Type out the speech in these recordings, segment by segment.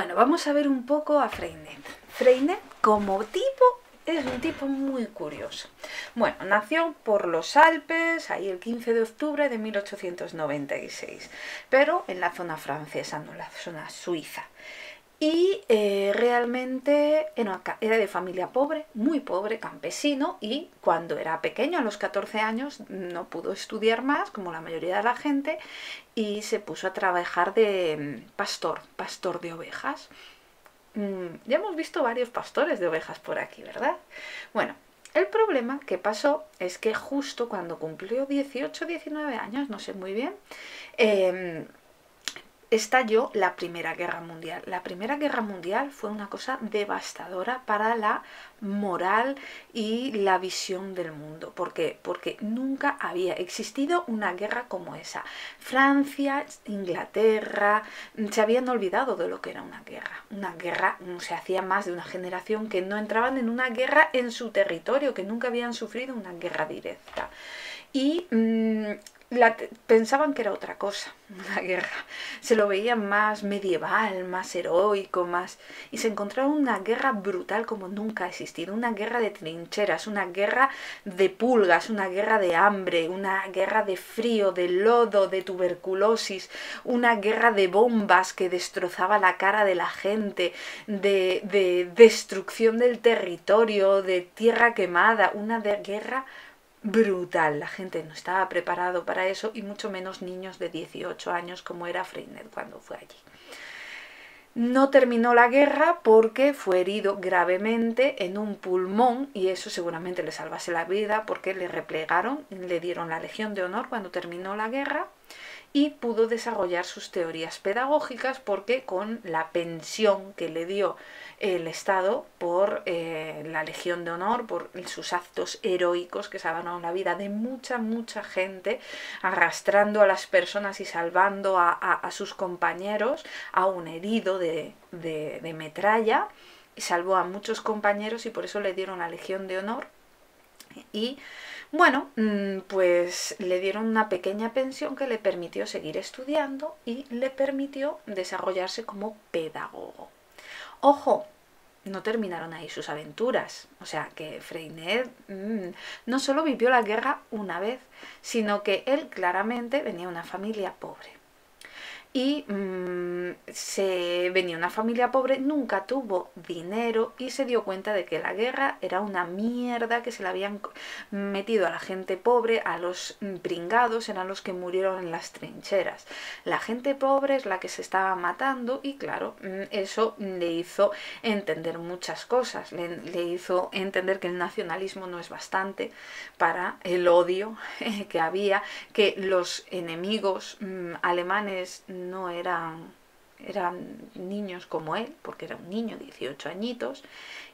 Bueno, vamos a ver un poco a Freinet. Freinet, como tipo, es un tipo muy curioso. Bueno, nació por los Alpes, ahí el 15 de octubre de 1896, pero en la zona francesa, no en la zona suiza. Y realmente era de familia pobre, muy pobre, campesino, y cuando era pequeño, a los 14 años, no pudo estudiar más, como la mayoría de la gente, y se puso a trabajar de pastor de ovejas. Ya hemos visto varios pastores de ovejas por aquí, ¿verdad? Bueno, el problema que pasó es que justo cuando cumplió 18 o 19 años, no sé muy bien, eh, estalló la Primera Guerra Mundial. La Primera Guerra Mundial fue una cosa devastadora para la moral y la visión del mundo. ¿Por qué? Porque nunca había existido una guerra como esa. Francia, Inglaterra, se habían olvidado de lo que era una guerra. Una guerra, se hacía más de una generación que no entraban en una guerra en su territorio, que nunca habían sufrido una guerra directa. Y pensaban que era otra cosa, una guerra. Se lo veían más medieval, más heroico, más... Y se encontraron una guerra brutal como nunca ha existido. Una guerra de trincheras, una guerra de pulgas, una guerra de hambre, una guerra de frío, de lodo, de tuberculosis, una guerra de bombas que destrozaba la cara de la gente, de destrucción del territorio, de tierra quemada, una guerra brutal. La gente no estaba preparado para eso, y mucho menos niños de 18 años como era Freinet cuando fue allí. No terminó la guerra porque fue herido gravemente en un pulmón, y eso seguramente le salvase la vida porque le replegaron, le dieron la Legión de Honor cuando terminó la guerra, y pudo desarrollar sus teorías pedagógicas porque con la pensión que le dio el Estado por la Legión de Honor, por sus actos heroicos que salvaron la vida de mucha gente, arrastrando a las personas y salvando a sus compañeros, a un herido de metralla, y salvó a muchos compañeros, y por eso le dieron la Legión de Honor. Y bueno, pues le dieron una pequeña pensión que le permitió seguir estudiando y le permitió desarrollarse como pedagogo. Ojo, no terminaron ahí sus aventuras. O sea, que Freinet no solo vivió la guerra una vez, sino que él claramente venía de una familia pobre. Y se venía una familia pobre, nunca tuvo dinero, y se dio cuenta de que la guerra era una mierda, que se la habían metido a la gente pobre, a los pringados, eran los que murieron en las trincheras. La gente pobre es la que se estaba matando, y claro, eso le hizo entender muchas cosas, le hizo entender que el nacionalismo no es bastante para el odio que había, que los enemigos alemanes no eran niños como él, porque era un niño, 18 añitos,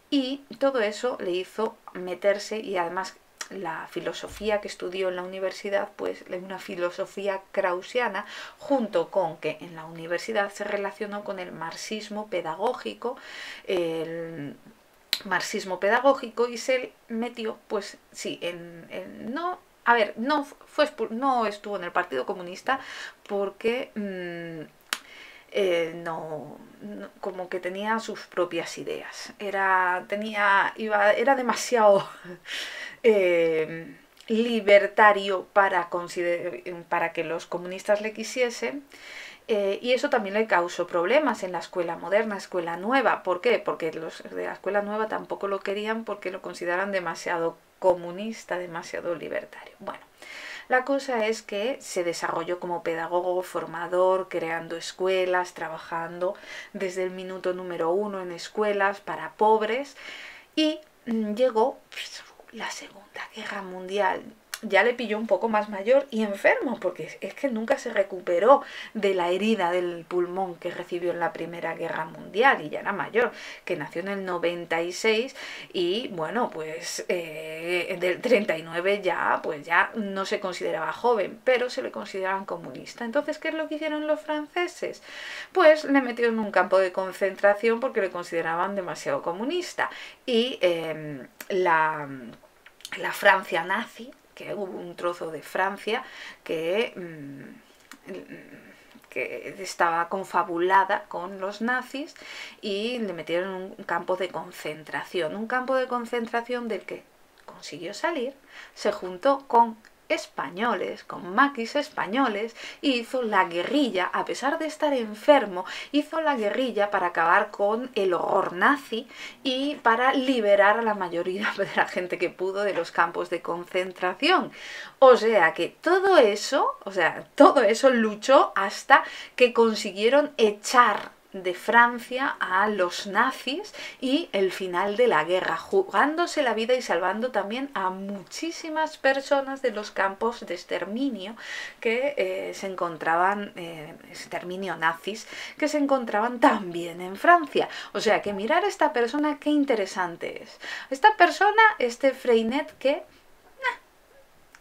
y todo eso le hizo meterse. Y además la filosofía que estudió en la universidad, pues una filosofía kraussiana, junto con que en la universidad se relacionó con el marxismo pedagógico, y se metió, pues sí, no, a ver, no estuvo en el Partido Comunista porque como que tenía sus propias ideas. Era demasiado libertario para que los comunistas le quisiesen. Y eso también le causó problemas en la escuela moderna, escuela nueva. ¿Por qué? Porque los de la escuela nueva tampoco lo querían, porque lo consideran demasiado comunista, demasiado libertario. Bueno, la cosa es que se desarrolló como pedagogo, formador, creando escuelas, trabajando desde el minuto número 1 en escuelas para pobres, y llegó la Segunda Guerra Mundial. Ya le pilló un poco más mayor y enfermo, porque es que nunca se recuperó de la herida del pulmón que recibió en la Primera Guerra Mundial, y ya era mayor, que nació en el 96, y bueno, pues del 39 pues ya no se consideraba joven, pero se le consideraban comunista. Entonces, ¿qué es lo que hicieron los franceses? Pues le metieron en un campo de concentración porque le consideraban demasiado comunista, y la Francia nazi, que hubo un trozo de Francia que que estaba confabulada con los nazis y le metieron en un campo de concentración del que consiguió salir, se juntó con españoles, con maquis españoles, y hizo la guerrilla. A pesar de estar enfermo, hizo la guerrilla para acabar con el horror nazi y para liberar a la mayoría de la gente que pudo de los campos de concentración. O sea que todo eso luchó hasta que consiguieron echar de Francia a los nazis y el final de la guerra, jugándose la vida y salvando también a muchísimas personas de los campos de exterminio que se encontraban, exterminio nazis, que se encontraban también en Francia. O sea que mirar a esta persona, qué interesante es. Esta persona, este Freinet, que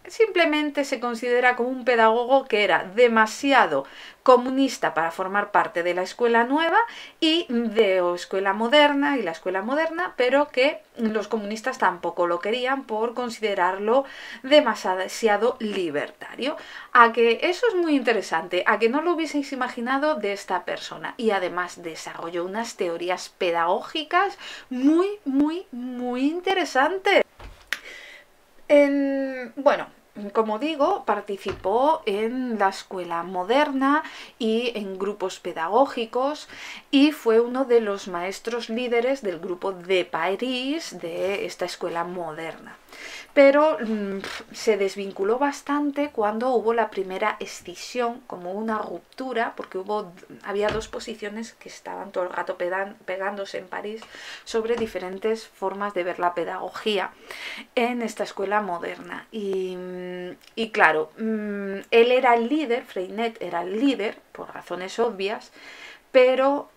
simplemente se considera como un pedagogo que era demasiado comunista para formar parte de la escuela nueva y de escuela moderna y la escuela moderna, pero que los comunistas tampoco lo querían por considerarlo demasiado libertario. A que eso es muy interesante, a que no lo hubieseis imaginado de esta persona, y además desarrolló unas teorías pedagógicas muy interesantes. Bueno, como digo, participó en la escuela moderna y en grupos pedagógicos y fue uno de los maestros líderes del grupo de París de esta escuela moderna. Pero se desvinculó bastante cuando hubo la primera escisión, como una ruptura, porque había dos posiciones que estaban todo el rato pegándose en París sobre diferentes formas de ver la pedagogía en esta escuela moderna. Y claro, él era el líder, Freinet era el líder, por razones obvias, pero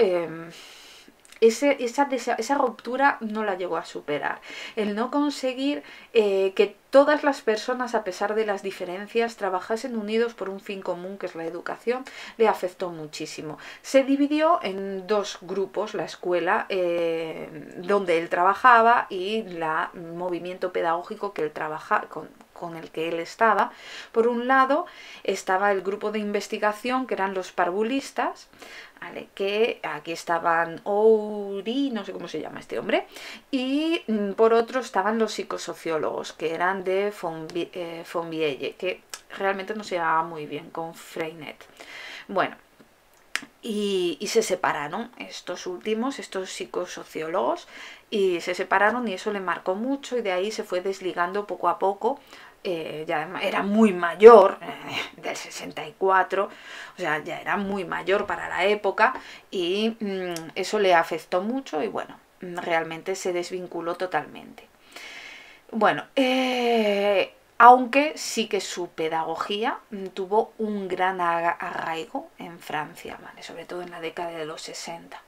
esa ruptura no la llegó a superar. El no conseguir que todas las personas, a pesar de las diferencias, trabajasen unidos por un fin común, que es la educación, le afectó muchísimo. Se dividió en dos grupos, la escuela donde él trabajaba y el movimiento pedagógico que él trabajaba, con el que él estaba. Por un lado estaba el grupo de investigación, que eran los parvulistas, ¿vale? Que aquí estaban Oury, no sé cómo se llama este hombre, y por otro estaban los psicosociólogos, que eran de Fonvieille, que realmente no se llevaba muy bien con Freinet. Bueno, y se separaron estos psicosociólogos, y se separaron, y eso le marcó mucho, y de ahí se fue desligando poco a poco. Ya era muy mayor, del 64, o sea, ya era muy mayor para la época, y eso le afectó mucho, y bueno, realmente se desvinculó totalmente. Bueno, aunque sí que su pedagogía tuvo un gran arraigo en Francia, ¿vale? Sobre todo en la década de los 60.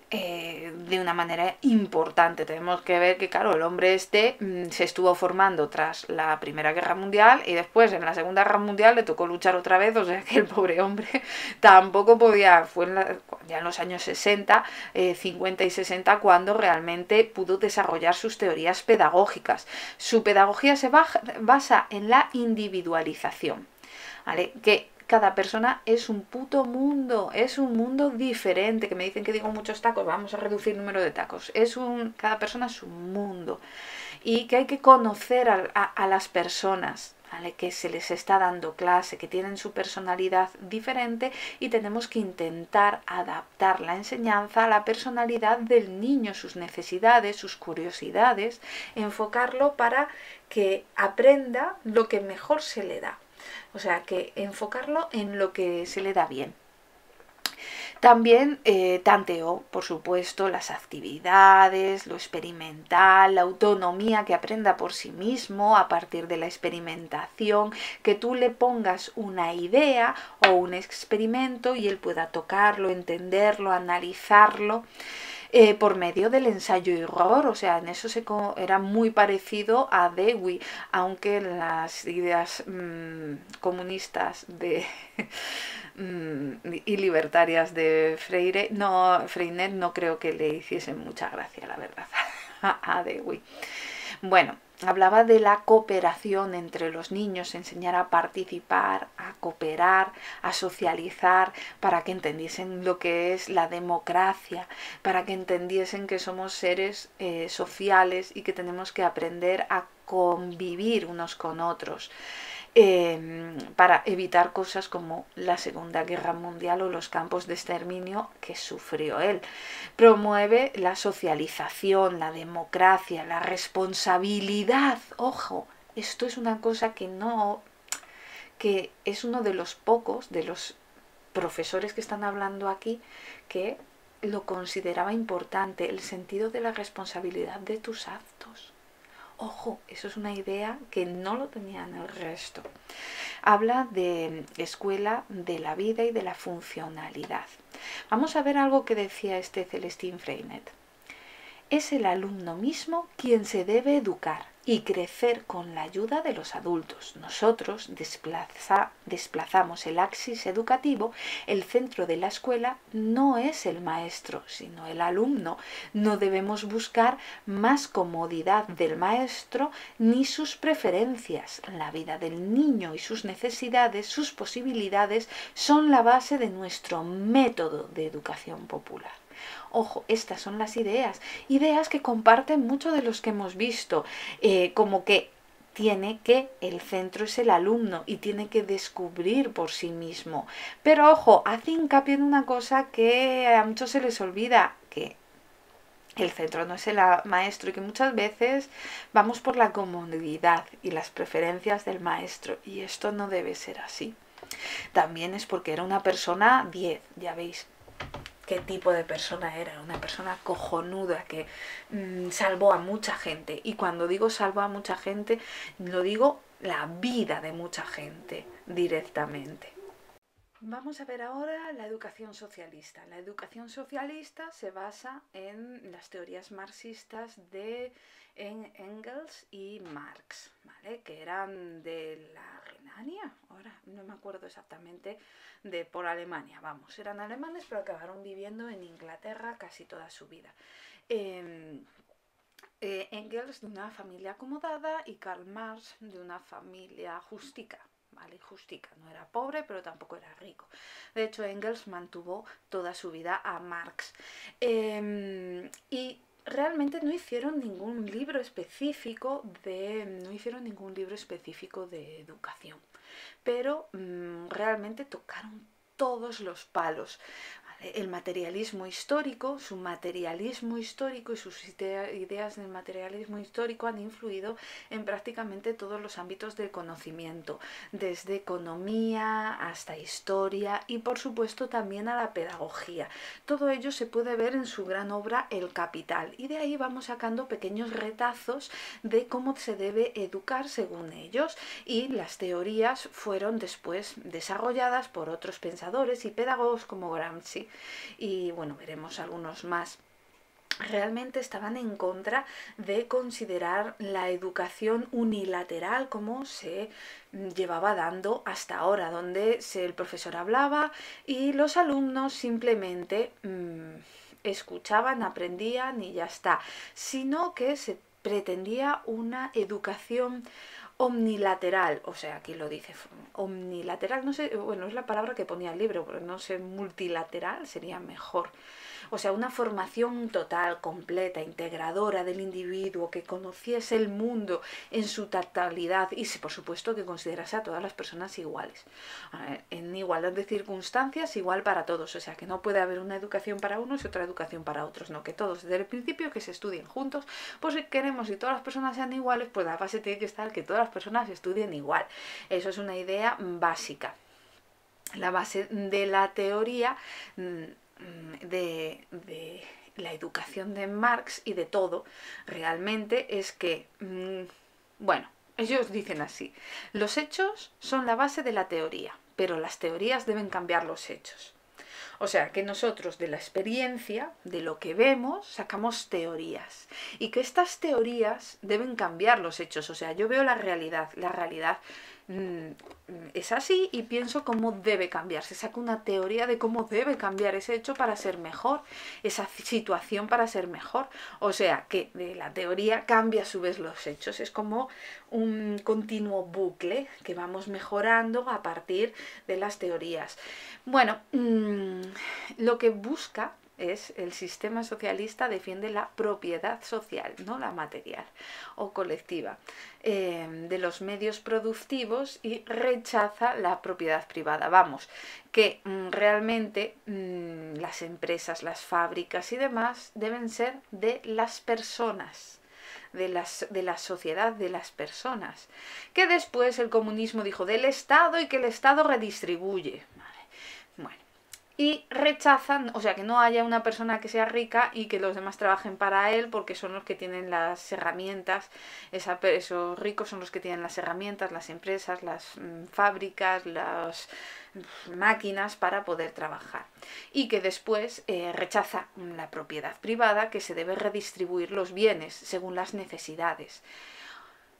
De una manera importante. Tenemos que ver que, claro, el hombre se estuvo formando tras la Primera Guerra Mundial, y después en la Segunda Guerra Mundial le tocó luchar otra vez, o sea que el pobre hombre tampoco podía, fue ya en los años 60, 50 y 60 cuando realmente pudo desarrollar sus teorías pedagógicas. Su pedagogía se basa en la individualización, ¿vale? Que cada persona es un puto mundo, es un mundo diferente, que me dicen que digo muchos tacos, vamos a reducir el número de tacos, cada persona es un mundo, y que hay que conocer a las personas, ¿vale? Que se les está dando clase, que tienen su personalidad diferente, y tenemos que intentar adaptar la enseñanza a la personalidad del niño, sus necesidades, sus curiosidades, enfocarlo para que aprenda lo que mejor se le da. O sea, que enfocarlo en lo que se le da bien. También tanteó, por supuesto, las actividades, lo experimental, la autonomía, que aprenda por sí mismo a partir de la experimentación, que tú le pongas una idea o un experimento y él pueda tocarlo, entenderlo, analizarlo. Por medio del ensayo y error, o sea, en eso era muy parecido a Dewey, aunque las ideas comunistas y libertarias de Freinet no creo que le hiciesen mucha gracia, la verdad, a Dewey. Bueno, hablaba de la cooperación entre los niños, enseñar a participar, a cooperar, a socializar, para que entendiesen lo que es la democracia, para que entendiesen que somos seres sociales y que tenemos que aprender a convivir unos con otros. Para evitar cosas como la Segunda Guerra Mundial o los campos de exterminio que sufrió él. Promueve la socialización, la democracia, la responsabilidad. Ojo, esto es una cosa que es uno de los pocos, de los profesores que están hablando aquí, que lo consideraba importante, el sentido de la responsabilidad de tus actos. Ojo, eso es una idea que no lo tenían el resto. Habla de escuela de la vida y de la funcionalidad. Vamos a ver algo que decía este Celestín Freinet. Es el alumno mismo quien se debe educar y crecer con la ayuda de los adultos. Nosotros desplazamos el axis educativo, el centro de la escuela no es el maestro, sino el alumno. No debemos buscar más comodidad del maestro ni sus preferencias. La vida del niño y sus necesidades, sus posibilidades, son la base de nuestro método de educación popular. Ojo, estas son las ideas que comparten muchos de los que hemos visto, como que el centro es el alumno y tiene que descubrir por sí mismo. Pero ojo, hace hincapié en una cosa que a muchos se les olvida, que el centro no es el maestro y que muchas veces vamos por la comodidad y las preferencias del maestro, y esto no debe ser así. También es porque era una persona 10, ya veis qué tipo de persona era, una persona cojonuda que salvó a mucha gente. Y cuando digo salvó a mucha gente, lo digo la vida de mucha gente directamente. Vamos a ver ahora la educación socialista. La educación socialista se basa en las teorías marxistas de Engels y Marx, ¿vale? Que eran de la Renania, ahora no me acuerdo exactamente, por Alemania, vamos, eran alemanes pero acabaron viviendo en Inglaterra casi toda su vida. Engels de una familia acomodada y Karl Marx de una familia justica. ¿Vale? Justica, no era pobre pero tampoco era rico. De hecho, Engels mantuvo toda su vida a Marx. Y realmente no hicieron ningún libro específico de educación, pero realmente tocaron todos los palos. El materialismo histórico, su materialismo histórico y sus ideas del materialismo histórico han influido en prácticamente todos los ámbitos del conocimiento, desde economía hasta historia y por supuesto también a la pedagogía. Todo ello se puede ver en su gran obra El Capital, y de ahí vamos sacando pequeños retazos de cómo se debe educar según ellos, y las teorías fueron después desarrolladas por otros pensadores y pedagogos como Gramsci. Y bueno, veremos algunos más. Realmente estaban en contra de considerar la educación unilateral como se llevaba dando hasta ahora, donde el profesor hablaba y los alumnos simplemente escuchaban, aprendían y ya está, sino que se pretendía una educación omnilateral, o sea, aquí lo dice, omnilateral, no sé, bueno, es la palabra que ponía el libro, pero no sé, multilateral sería mejor. O sea, una formación total, completa, integradora del individuo, que conociese el mundo en su totalidad y, por supuesto, que considerase a todas las personas iguales. En igualdad de circunstancias, igual para todos. O sea, que no puede haber una educación para unos y otra educación para otros. No, que todos, desde el principio, que se estudien juntos. Pues si queremos que todas las personas sean iguales, pues la base tiene que estar que todas las personas estudien igual. Eso es una idea básica. La base de la teoría de la educación de Marx y de todo realmente es que, bueno, ellos dicen así: los hechos son la base de la teoría, pero las teorías deben cambiar los hechos. O sea, que nosotros de la experiencia, de lo que vemos, sacamos teorías. Y que estas teorías deben cambiar los hechos. O sea, yo veo la realidad es así y pienso cómo debe cambiar. Se saca una teoría de cómo debe cambiar ese hecho para ser mejor, esa situación para ser mejor. O sea, que de la teoría cambia a su vez los hechos. Es como un continuo bucle que vamos mejorando a partir de las teorías. Bueno, lo que busca es el sistema socialista defiende la propiedad social, no la material o colectiva, de los medios productivos y rechaza la propiedad privada. Vamos, que realmente las empresas, las fábricas y demás deben ser de las personas. De la sociedad, de las personas, que después el comunismo dijo del Estado y que el Estado redistribuye. Bueno, y rechazan, o sea, que no haya una persona que sea rica y que los demás trabajen para él porque son los que tienen las herramientas, esos ricos son los que tienen las herramientas, las empresas, las fábricas, las máquinas para poder trabajar. Y que después rechaza la propiedad privada, que se debe redistribuir los bienes según las necesidades.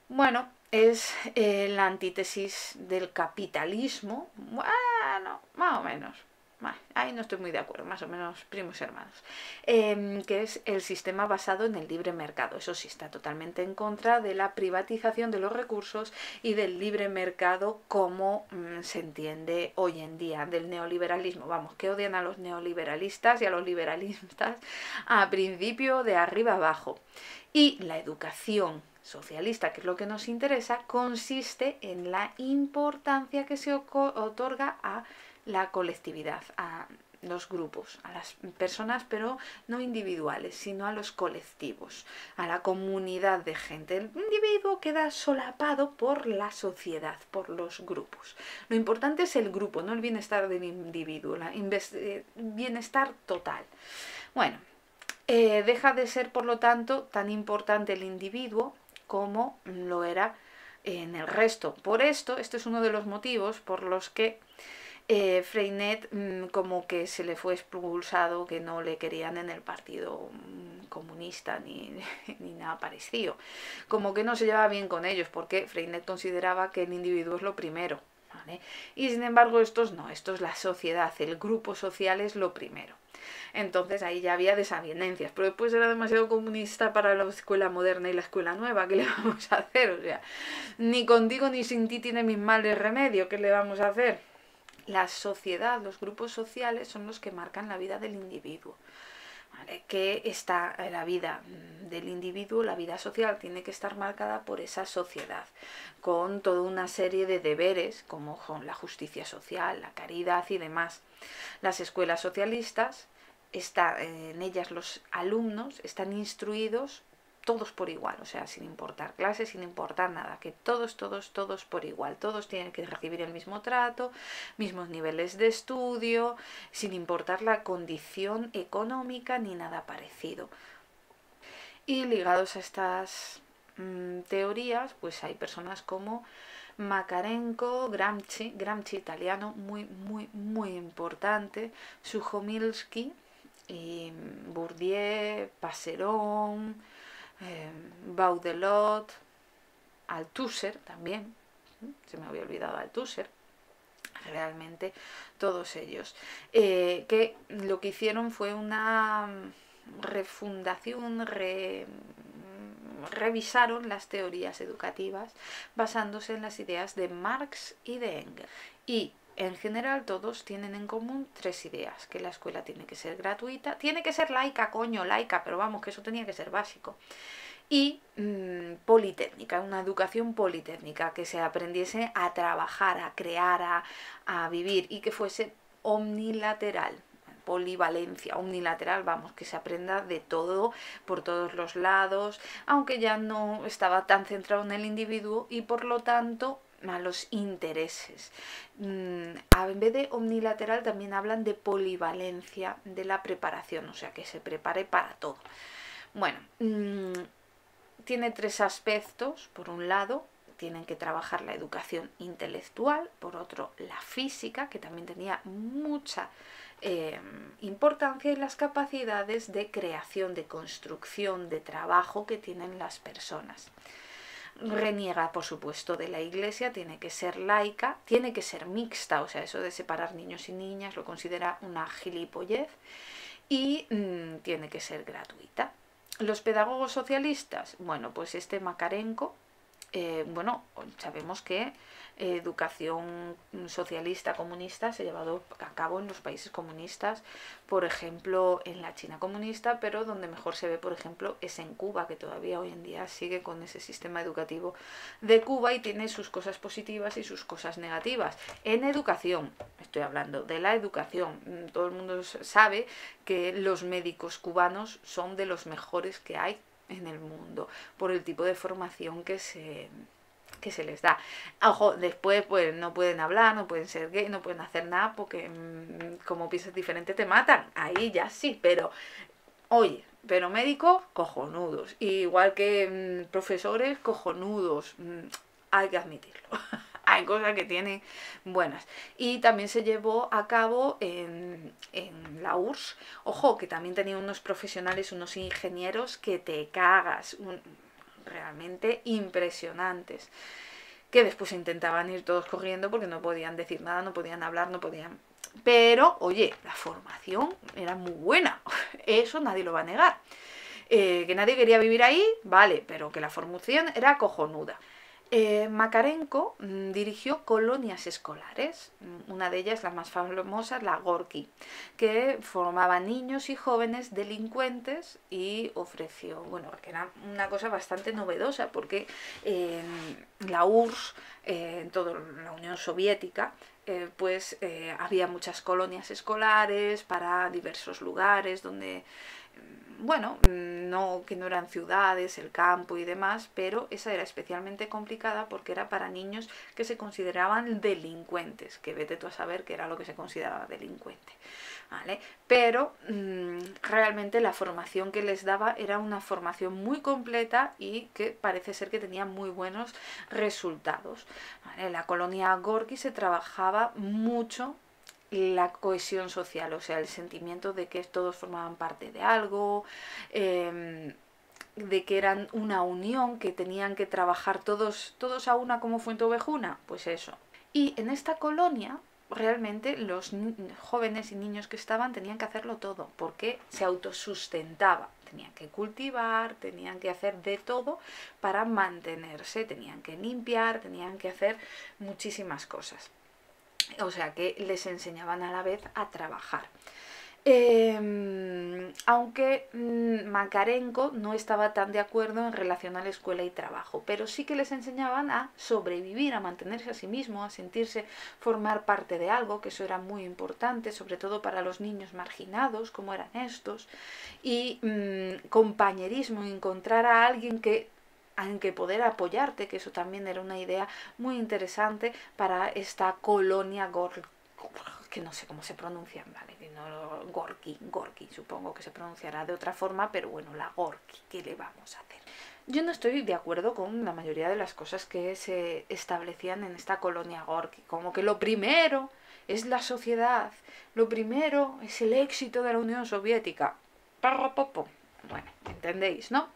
Bueno, es la antítesis del capitalismo, bueno, más o menos. Ahí no estoy muy de acuerdo, más o menos primos hermanos, que es el sistema basado en el libre mercado. Eso sí, está totalmente en contra de la privatización de los recursos y del libre mercado como se entiende hoy en día, del neoliberalismo. Vamos, que odian a los neoliberalistas y a los liberalistas a principio de arriba abajo. Y la educación socialista, que es lo que nos interesa, consiste en la importancia que se otorga a la colectividad, a los grupos, a las personas, pero no individuales, sino a los colectivos, a la comunidad de gente. El individuo queda solapado por la sociedad, por los grupos. Lo importante es el grupo, no el bienestar del individuo, el bienestar total. Bueno, deja de ser, por lo tanto, tan importante el individuo como lo era en el resto. Por esto, este es uno de los motivos por los que Freinet como que se le fue expulsado, que no le querían en el partido comunista ni nada parecido. Como que no se llevaba bien con ellos, porque Freinet consideraba que el individuo es lo primero, ¿vale? Y sin embargo estos no, esto es la sociedad, el grupo social es lo primero. Entonces ahí ya había desavenencias, pero después era demasiado comunista para la escuela moderna y la escuela nueva. ¿Qué le vamos a hacer? O sea, ni contigo ni sin ti tiene mis males remedio. ¿Qué le vamos a hacer? La sociedad, los grupos sociales son los que marcan la vida del individuo. ¿Vale? Que está la vida del individuo, la vida social, tiene que estar marcada por esa sociedad, con toda una serie de deberes, como son la justicia social, la caridad y demás. Las escuelas socialistas, en ellas los alumnos están instruidos todos por igual, o sea, sin importar clases, sin importar nada, que todos por igual, todos tienen que recibir el mismo trato, mismos niveles de estudio, sin importar la condición económica ni nada parecido. Y ligados a estas teorías, pues hay personas como Makarenko, Gramsci italiano, muy importante, Suchomilski, y Bourdieu, Passeron, Baudelot, Althusser también, se me había olvidado Althusser, realmente todos ellos, que lo que hicieron fue una refundación, revisaron las teorías educativas basándose en las ideas de Marx y de Engels. Y en general todos tienen en común tres ideas: que la escuela tiene que ser gratuita, tiene que ser laica, laica, pero vamos, que eso tenía que ser básico, y politécnica, una educación politécnica, que se aprendiese a trabajar, a crear, a vivir, y que fuese omnilateral. Polivalencia, omnilateral, vamos, que se aprenda de todo, por todos los lados, aunque ya no estaba tan centrado en el individuo y por lo tanto a los intereses. En vez de omnilateral también hablan de polivalencia de la preparación, o sea, que se prepare para todo. Bueno, tiene tres aspectos. Por un lado, tienen que trabajar la educación intelectual, por otro, la física, que también tenía mucha importancia, y las capacidades de creación, de construcción, de trabajo que tienen las personas. Reniega, por supuesto, de la Iglesia, tiene que ser laica, tiene que ser mixta, o sea, eso de separar niños y niñas lo considera una gilipollez, y tiene que ser gratuita. Los pedagogos socialistas, bueno, pues este Makarenko, bueno, sabemos que educación socialista, comunista se ha llevado a cabo en los países comunistas, por ejemplo en la China comunista, pero donde mejor se ve, por ejemplo, es en Cuba, que todavía hoy en día sigue con ese sistema educativo de Cuba y tiene sus cosas positivas y sus cosas negativas. En educación, estoy hablando de la educación, todo el mundo sabe que los médicos cubanos son de los mejores que hay en el mundo por el tipo de formación que se les da. Ojo, después pues no pueden hablar, no pueden ser gay, no pueden hacer nada porque como piensas diferente te matan. Ahí ya sí, pero oye, pero médicos cojonudos, igual que profesores cojonudos, hay que admitirlo. Hay cosas que tienen buenas. Y también se llevó a cabo en la URSS. Ojo, que también tenía unos profesionales, unos ingenieros que te cagas. Realmente impresionantes. Que después intentaban ir todos corriendo porque no podían decir nada, no podían hablar, no podían... Pero, oye, la formación era muy buena. Eso nadie lo va a negar. Que nadie quería vivir ahí, vale, pero que la formación era cojonuda. Makarenko dirigió colonias escolares, una de ellas, la más famosa, la Gorky, que formaba niños y jóvenes delincuentes y ofreció, bueno, que era una cosa bastante novedosa porque la URSS, en toda la Unión Soviética, pues había muchas colonias escolares para diversos lugares donde bueno, no, que no eran ciudades, el campo y demás, pero esa era especialmente complicada porque era para niños que se consideraban delincuentes, que vete tú a saber qué era lo que se consideraba delincuente, ¿vale? Pero realmente la formación que les daba era una formación muy completa y que parece ser que tenía muy buenos resultados, ¿vale? En la colonia Gorky se trabajaba mucho la cohesión social, o sea, el sentimiento de que todos formaban parte de algo, de que eran una unión, que tenían que trabajar todos a una como Fuenteovejuna, pues eso. Y en esta colonia realmente los jóvenes y niños que estaban tenían que hacerlo todo, porque se autosustentaba. Tenían que cultivar, tenían que hacer de todo para mantenerse, tenían que limpiar, tenían que hacer muchísimas cosas. O sea que les enseñaban a la vez a trabajar. Aunque Makarenko no estaba tan de acuerdo en relacionar escuela y trabajo, pero sí que les enseñaban a sobrevivir, a mantenerse a sí mismos, a sentirse formar parte de algo, que eso era muy importante, sobre todo para los niños marginados, como eran estos, y compañerismo, encontrar a alguien en que poder apoyarte, que eso también era una idea muy interesante para esta colonia que no sé cómo se pronuncia, ¿vale? No, Gorky, supongo que se pronunciará de otra forma, pero bueno, la Gorky, ¿qué le vamos a hacer? Yo no estoy de acuerdo con la mayoría de las cosas que se establecían en esta colonia Gorky, como que lo primero es la sociedad, lo primero es el éxito de la Unión Soviética. Bueno, entendéis, ¿no?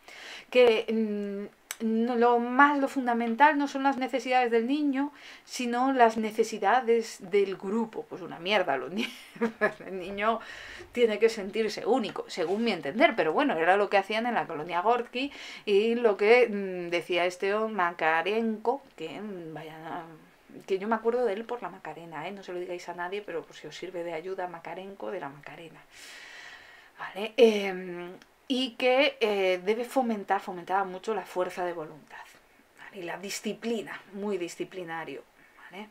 Que lo fundamental no son las necesidades del niño, sino las necesidades del grupo. Pues una mierda, el niño tiene que sentirse único, según mi entender, pero bueno, era lo que hacían en la colonia Gorky y lo que decía este Makarenko, que que yo me acuerdo de él por la Macarena, no se lo digáis a nadie, pero pues si os sirve de ayuda, Makarenko de la Macarena. ¿Vale? Y que fomentaba mucho la fuerza de voluntad, ¿vale? Y la disciplina, muy disciplinario, ¿vale?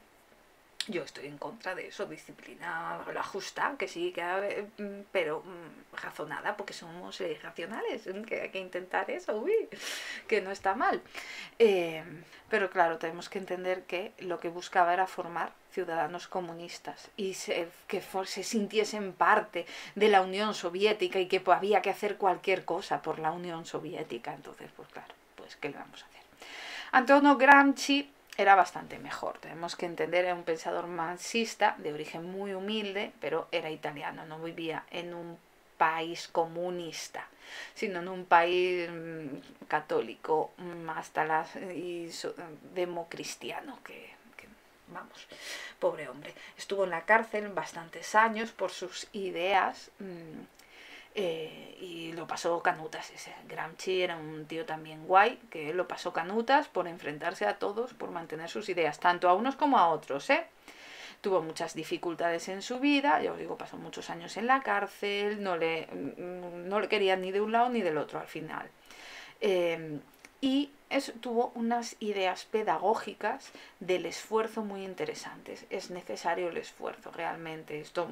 Yo estoy en contra de eso, disciplina la justa, que sí, pero razonada, porque somos racionales, que hay que intentar eso, que no está mal. Pero claro, tenemos que entender que lo que buscaba era formar ciudadanos comunistas y que se sintiesen parte de la Unión Soviética y que había que hacer cualquier cosa por la Unión Soviética. Entonces, pues claro, pues ¿qué le vamos a hacer? Antonio Gramsci era bastante mejor, tenemos que entender, era un pensador marxista de origen muy humilde, pero era italiano, no vivía en un país comunista, sino en un país católico, hasta democristiano, vamos, pobre hombre. Estuvo en la cárcel bastantes años por sus ideas y lo pasó canutas. Ese Gramsci era un tío también guay, que lo pasó canutas por enfrentarse a todos, por mantener sus ideas, tanto a unos como a otros, Tuvo muchas dificultades en su vida, ya os digo, pasó muchos años en la cárcel, no le querían ni de un lado ni del otro al final. Y tuvo unas ideas pedagógicas del esfuerzo muy interesantes. Es necesario el esfuerzo, realmente. Esto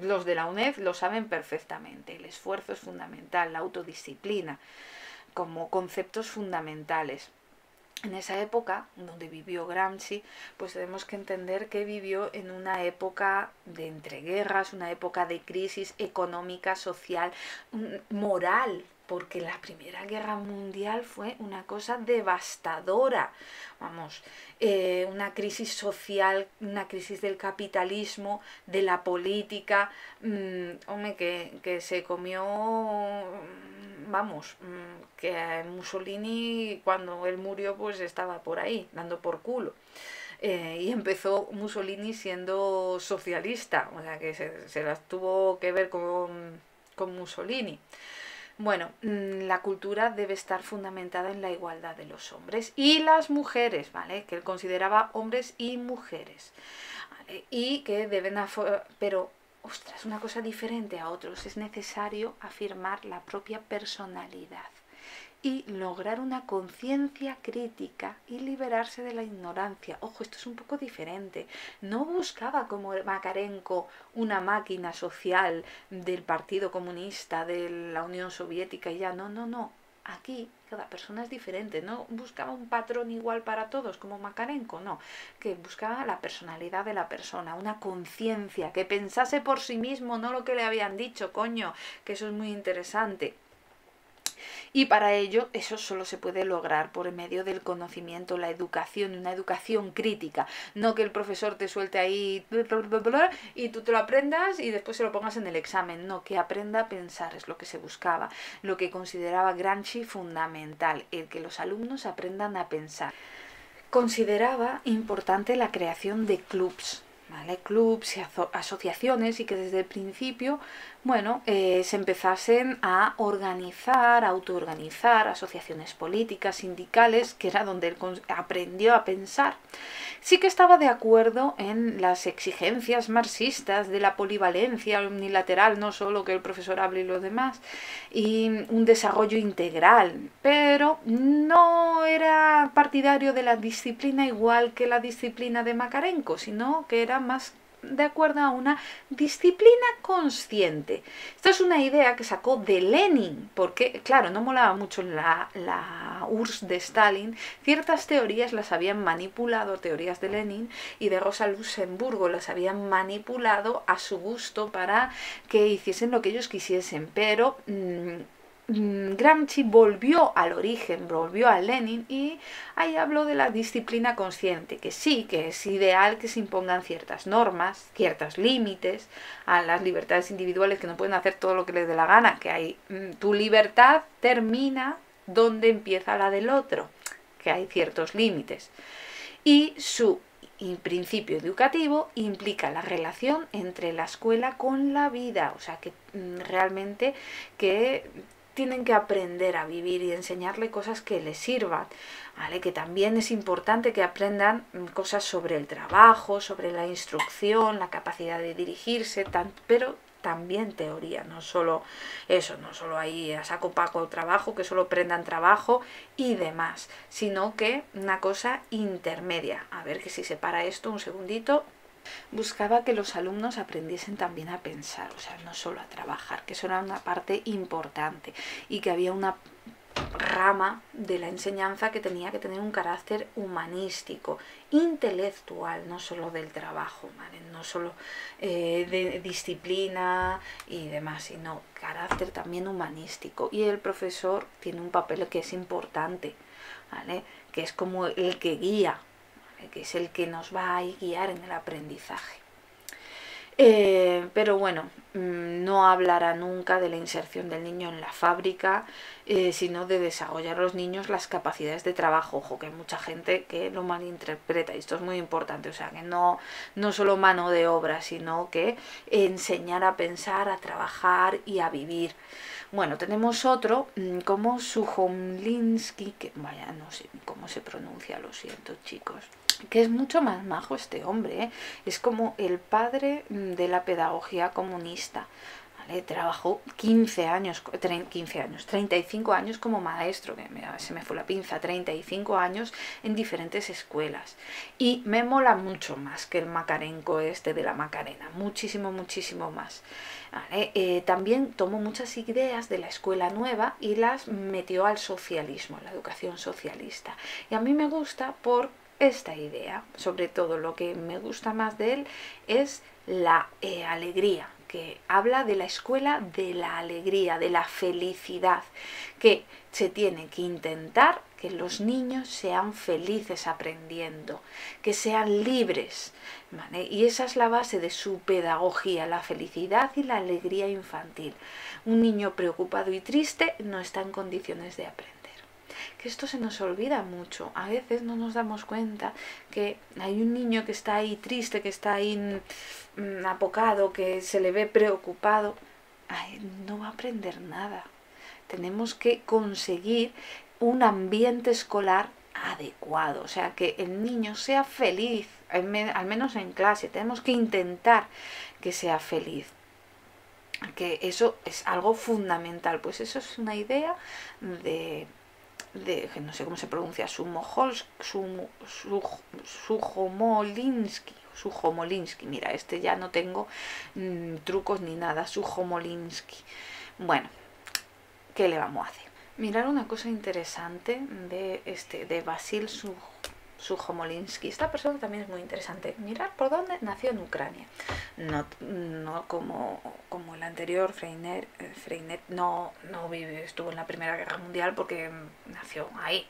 los de la UNED lo saben perfectamente. El esfuerzo es fundamental, la autodisciplina, como conceptos fundamentales. En esa época donde vivió Gramsci, pues tenemos que entender que vivió en una época de entreguerras, una época de crisis económica, social, moral, porque la Primera Guerra Mundial fue una cosa devastadora, vamos, una crisis social, una crisis del capitalismo, de la política, hombre, que se comió, vamos, que Mussolini cuando él murió pues estaba por ahí, dando por culo. Y empezó Mussolini siendo socialista, o sea que se las tuvo que ver con Mussolini. Bueno, la cultura debe estar fundamentada en la igualdad de los hombres y las mujeres, ¿vale? Que él consideraba hombres y mujeres, ¿vale? Y que deben, pero, ostras, una cosa diferente a otros, es necesario afirmar la propia personalidad y lograr una conciencia crítica y liberarse de la ignorancia. Ojo, esto es un poco diferente. No buscaba como Makarenko una máquina social del Partido Comunista, de la Unión Soviética y ya. No. Aquí cada persona es diferente. No buscaba un patrón igual para todos como Makarenko, no. Que buscaba la personalidad de la persona, una conciencia, que pensase por sí mismo, no lo que le habían dicho, coño, que eso es muy interesante. Y para ello eso solo se puede lograr por medio del conocimiento, la educación, una educación crítica. No que el profesor te suelte ahí y tú te lo aprendas y después se lo pongas en el examen. No, que aprenda a pensar, es lo que se buscaba. Lo que consideraba Gramsci fundamental, el que los alumnos aprendan a pensar. Consideraba importante la creación de clubs, ¿vale? Clubs y asociaciones, y que desde el principio, bueno, se empezasen a organizar, a autoorganizar asociaciones políticas, sindicales, que era donde él aprendió a pensar. Sí que estaba de acuerdo en las exigencias marxistas de la polivalencia unilateral, no solo que el profesor hable y los demás, y un desarrollo integral, pero no era partidario de la disciplina igual que la disciplina de Makarenko, sino que era más de acuerdo a una disciplina consciente. Esta es una idea que sacó de Lenin, porque, claro, no molaba mucho la URSS de Stalin. Ciertas teorías las habían manipulado, teorías de Lenin y de Rosa Luxemburgo, las habían manipulado a su gusto para que hiciesen lo que ellos quisiesen, pero Gramsci volvió al origen, volvió a Lenin, y ahí habló de la disciplina consciente, que sí, que es ideal que se impongan ciertas normas, ciertos límites a las libertades individuales, que no pueden hacer todo lo que les dé la gana, que hay tu libertad termina donde empieza la del otro, que hay ciertos límites. Y su principio educativo implica la relación entre la escuela con la vida, o sea que realmente que tienen que aprender a vivir y enseñarle cosas que les sirvan, ¿vale? Que también es importante que aprendan cosas sobre el trabajo, sobre la instrucción, la capacidad de dirigirse, pero también teoría, no solo eso, no solo ahí a saco paco trabajo, que solo aprendan trabajo y demás, sino que una cosa intermedia. A ver que si se para esto un segundito. Buscaba que los alumnos aprendiesen también a pensar, o sea, no solo a trabajar, que eso era una parte importante, y que había una rama de la enseñanza que tenía que tener un carácter humanístico, intelectual, no solo del trabajo, ¿vale? No solo de disciplina y demás, sino carácter también humanístico. Y el profesor tiene un papel que es importante, ¿vale? Que es como el que guía, que es el que nos va a guiar en el aprendizaje. Pero bueno, no hablará nunca de la inserción del niño en la fábrica, sino de desarrollar a los niños las capacidades de trabajo. Ojo, que hay mucha gente que lo malinterpreta, y esto es muy importante, o sea, que no, no solo mano de obra, sino que enseñar a pensar, a trabajar y a vivir. Bueno, tenemos otro como Suchomlinski, que vaya, no sé cómo se pronuncia, lo siento chicos, que es mucho más majo este hombre, ¿eh? Es como el padre de la pedagogía comunista. ¿Vale? Trabajó 15 años, 35 años como maestro, que se me fue la pinza, 35 años en diferentes escuelas. Y me mola mucho más que el Macarenco este de la Macarena, muchísimo, muchísimo más. ¿Vale? También tomó muchas ideas de la escuela nueva y las metió al socialismo, a la educación socialista. Y a mí me gusta por esta idea. Sobre todo lo que me gusta más de él es la alegría, que habla de la escuela de la alegría, de la felicidad, que se tiene que intentar que los niños sean felices aprendiendo, que sean libres, ¿vale? Y esa es la base de su pedagogía, la felicidad y la alegría infantil. Un niño preocupado y triste no está en condiciones de aprender. Que esto se nos olvida mucho. A veces no nos damos cuenta que hay un niño que está ahí triste, que está ahí apocado, que se le ve preocupado. Ay, no va a aprender nada. Tenemos que conseguir un ambiente escolar adecuado, o sea, que el niño sea feliz, al menos en clase. Tenemos que intentar que sea feliz, que eso es algo fundamental. Pues eso es una idea de que no sé cómo se pronuncia, Suchomolinsky, mira, este ya no tengo trucos ni nada, Suchomolinsky. Bueno, ¿qué le vamos a hacer? Mirar una cosa interesante de Vasil Suchomolinsky. Esta persona también es muy interesante. Mirar por dónde nació en Ucrania. No como el anterior, Freinet no estuvo en la Primera Guerra Mundial porque nació ahí.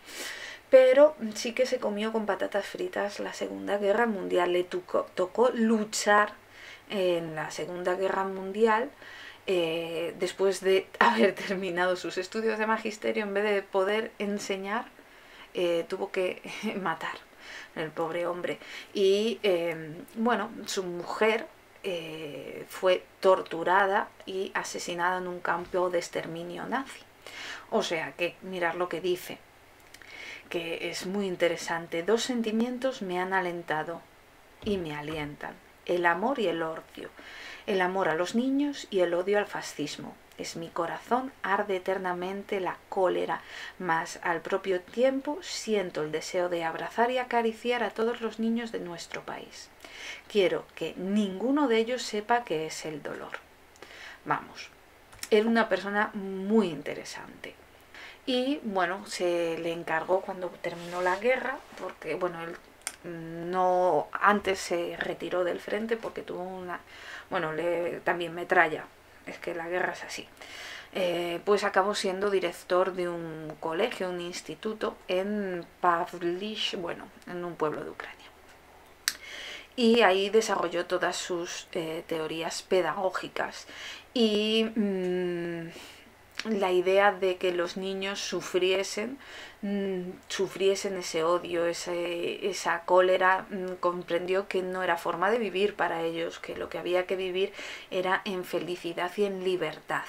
Pero sí que se comió con patatas fritas la Segunda Guerra Mundial. Le tocó luchar en la Segunda Guerra Mundial. Después de haber terminado sus estudios de magisterio, en vez de poder enseñar, tuvo que matar el pobre hombre. Y bueno, su mujer fue torturada y asesinada en un campo de exterminio nazi. O sea que, mirar lo que dice, que es muy interesante. Dos sentimientos me han alentado y me alientan: el amor y el odio. El amor a los niños y el odio al fascismo. Es mi corazón, arde eternamente la cólera, mas al propio tiempo siento el deseo de abrazar y acariciar a todos los niños de nuestro país. Quiero que ninguno de ellos sepa qué es el dolor. Vamos, era una persona muy interesante. Y bueno, se le encargó cuando terminó la guerra, porque bueno, él no antes se retiró del frente porque tuvo una, bueno, también metralla, es que la guerra es así. Pues acabó siendo director de un colegio, un instituto en Pavlish, bueno, en un pueblo de Ucrania. Y ahí desarrolló todas sus teorías pedagógicas y la idea de que los niños sufriesen ese odio, esa cólera, comprendió que no era forma de vivir para ellos, que lo que había que vivir era en felicidad y en libertad.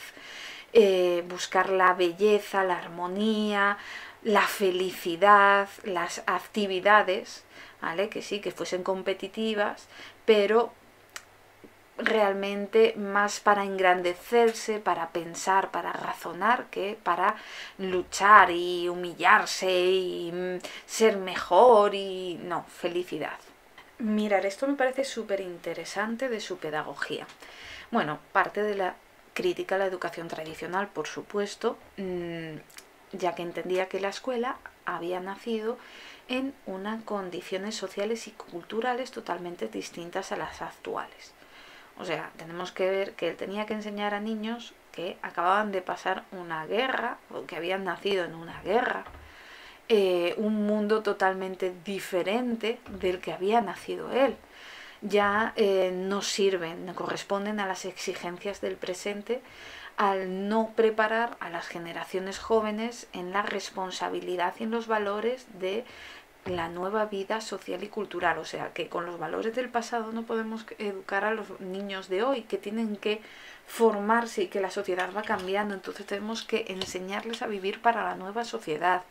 Buscar la belleza, la armonía, la felicidad, las actividades, ¿vale? Que sí, que fuesen competitivas, pero realmente más para engrandecerse, para pensar, para razonar, que para luchar y humillarse y ser mejor y no, felicidad. Mirar, esto me parece súper interesante de su pedagogía. Bueno, parte de la crítica a la educación tradicional, por supuesto, ya que entendía que la escuela había nacido en unas condiciones sociales y culturales totalmente distintas a las actuales. O sea, tenemos que ver que él tenía que enseñar a niños que acababan de pasar una guerra o que habían nacido en una guerra, un mundo totalmente diferente del que había nacido él. ya no sirven, no corresponden a las exigencias del presente, al no preparar a las generaciones jóvenes en la responsabilidad y en los valores de la nueva vida social y cultural. O sea, que con los valores del pasado no podemos educar a los niños de hoy, que tienen que formarse y que la sociedad va cambiando. Entonces tenemos que enseñarles a vivir para la nueva sociedad.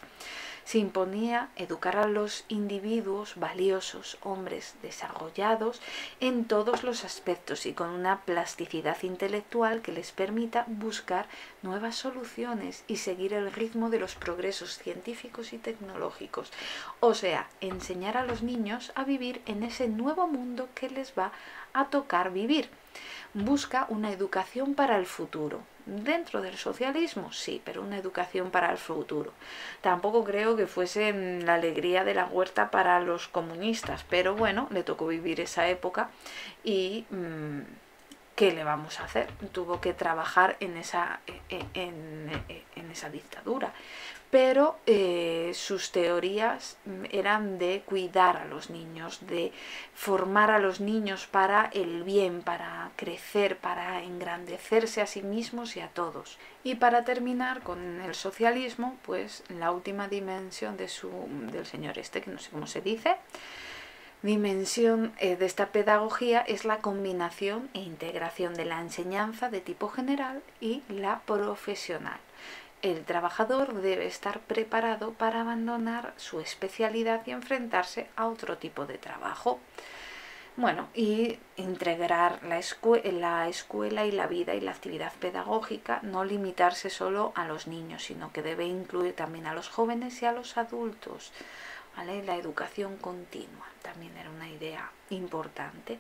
Se imponía educar a los individuos valiosos, hombres desarrollados en todos los aspectos y con una plasticidad intelectual que les permita buscar nuevas soluciones y seguir el ritmo de los progresos científicos y tecnológicos. O sea, enseñar a los niños a vivir en ese nuevo mundo que les va a tocar vivir. Busca una educación para el futuro. Dentro del socialismo, sí, pero una educación para el futuro. Tampoco creo que fuese la alegría de la huerta para los comunistas, pero bueno, le tocó vivir esa época y ¿qué le vamos a hacer? Tuvo que trabajar en esa dictadura. Pero sus teorías eran de cuidar a los niños, de formar a los niños para el bien, para crecer, para engrandecerse a sí mismos y a todos. Y para terminar con el socialismo, pues la última dimensión del señor este, que no sé cómo se dice, dimensión de esta pedagogía es la combinación e integración de la enseñanza de tipo general y la profesional. El trabajador debe estar preparado para abandonar su especialidad y enfrentarse a otro tipo de trabajo. Bueno, y integrar la escuela y la vida y la actividad pedagógica, no limitarse solo a los niños, sino que debe incluir también a los jóvenes y a los adultos. ¿Vale? La educación continua también era una idea importante.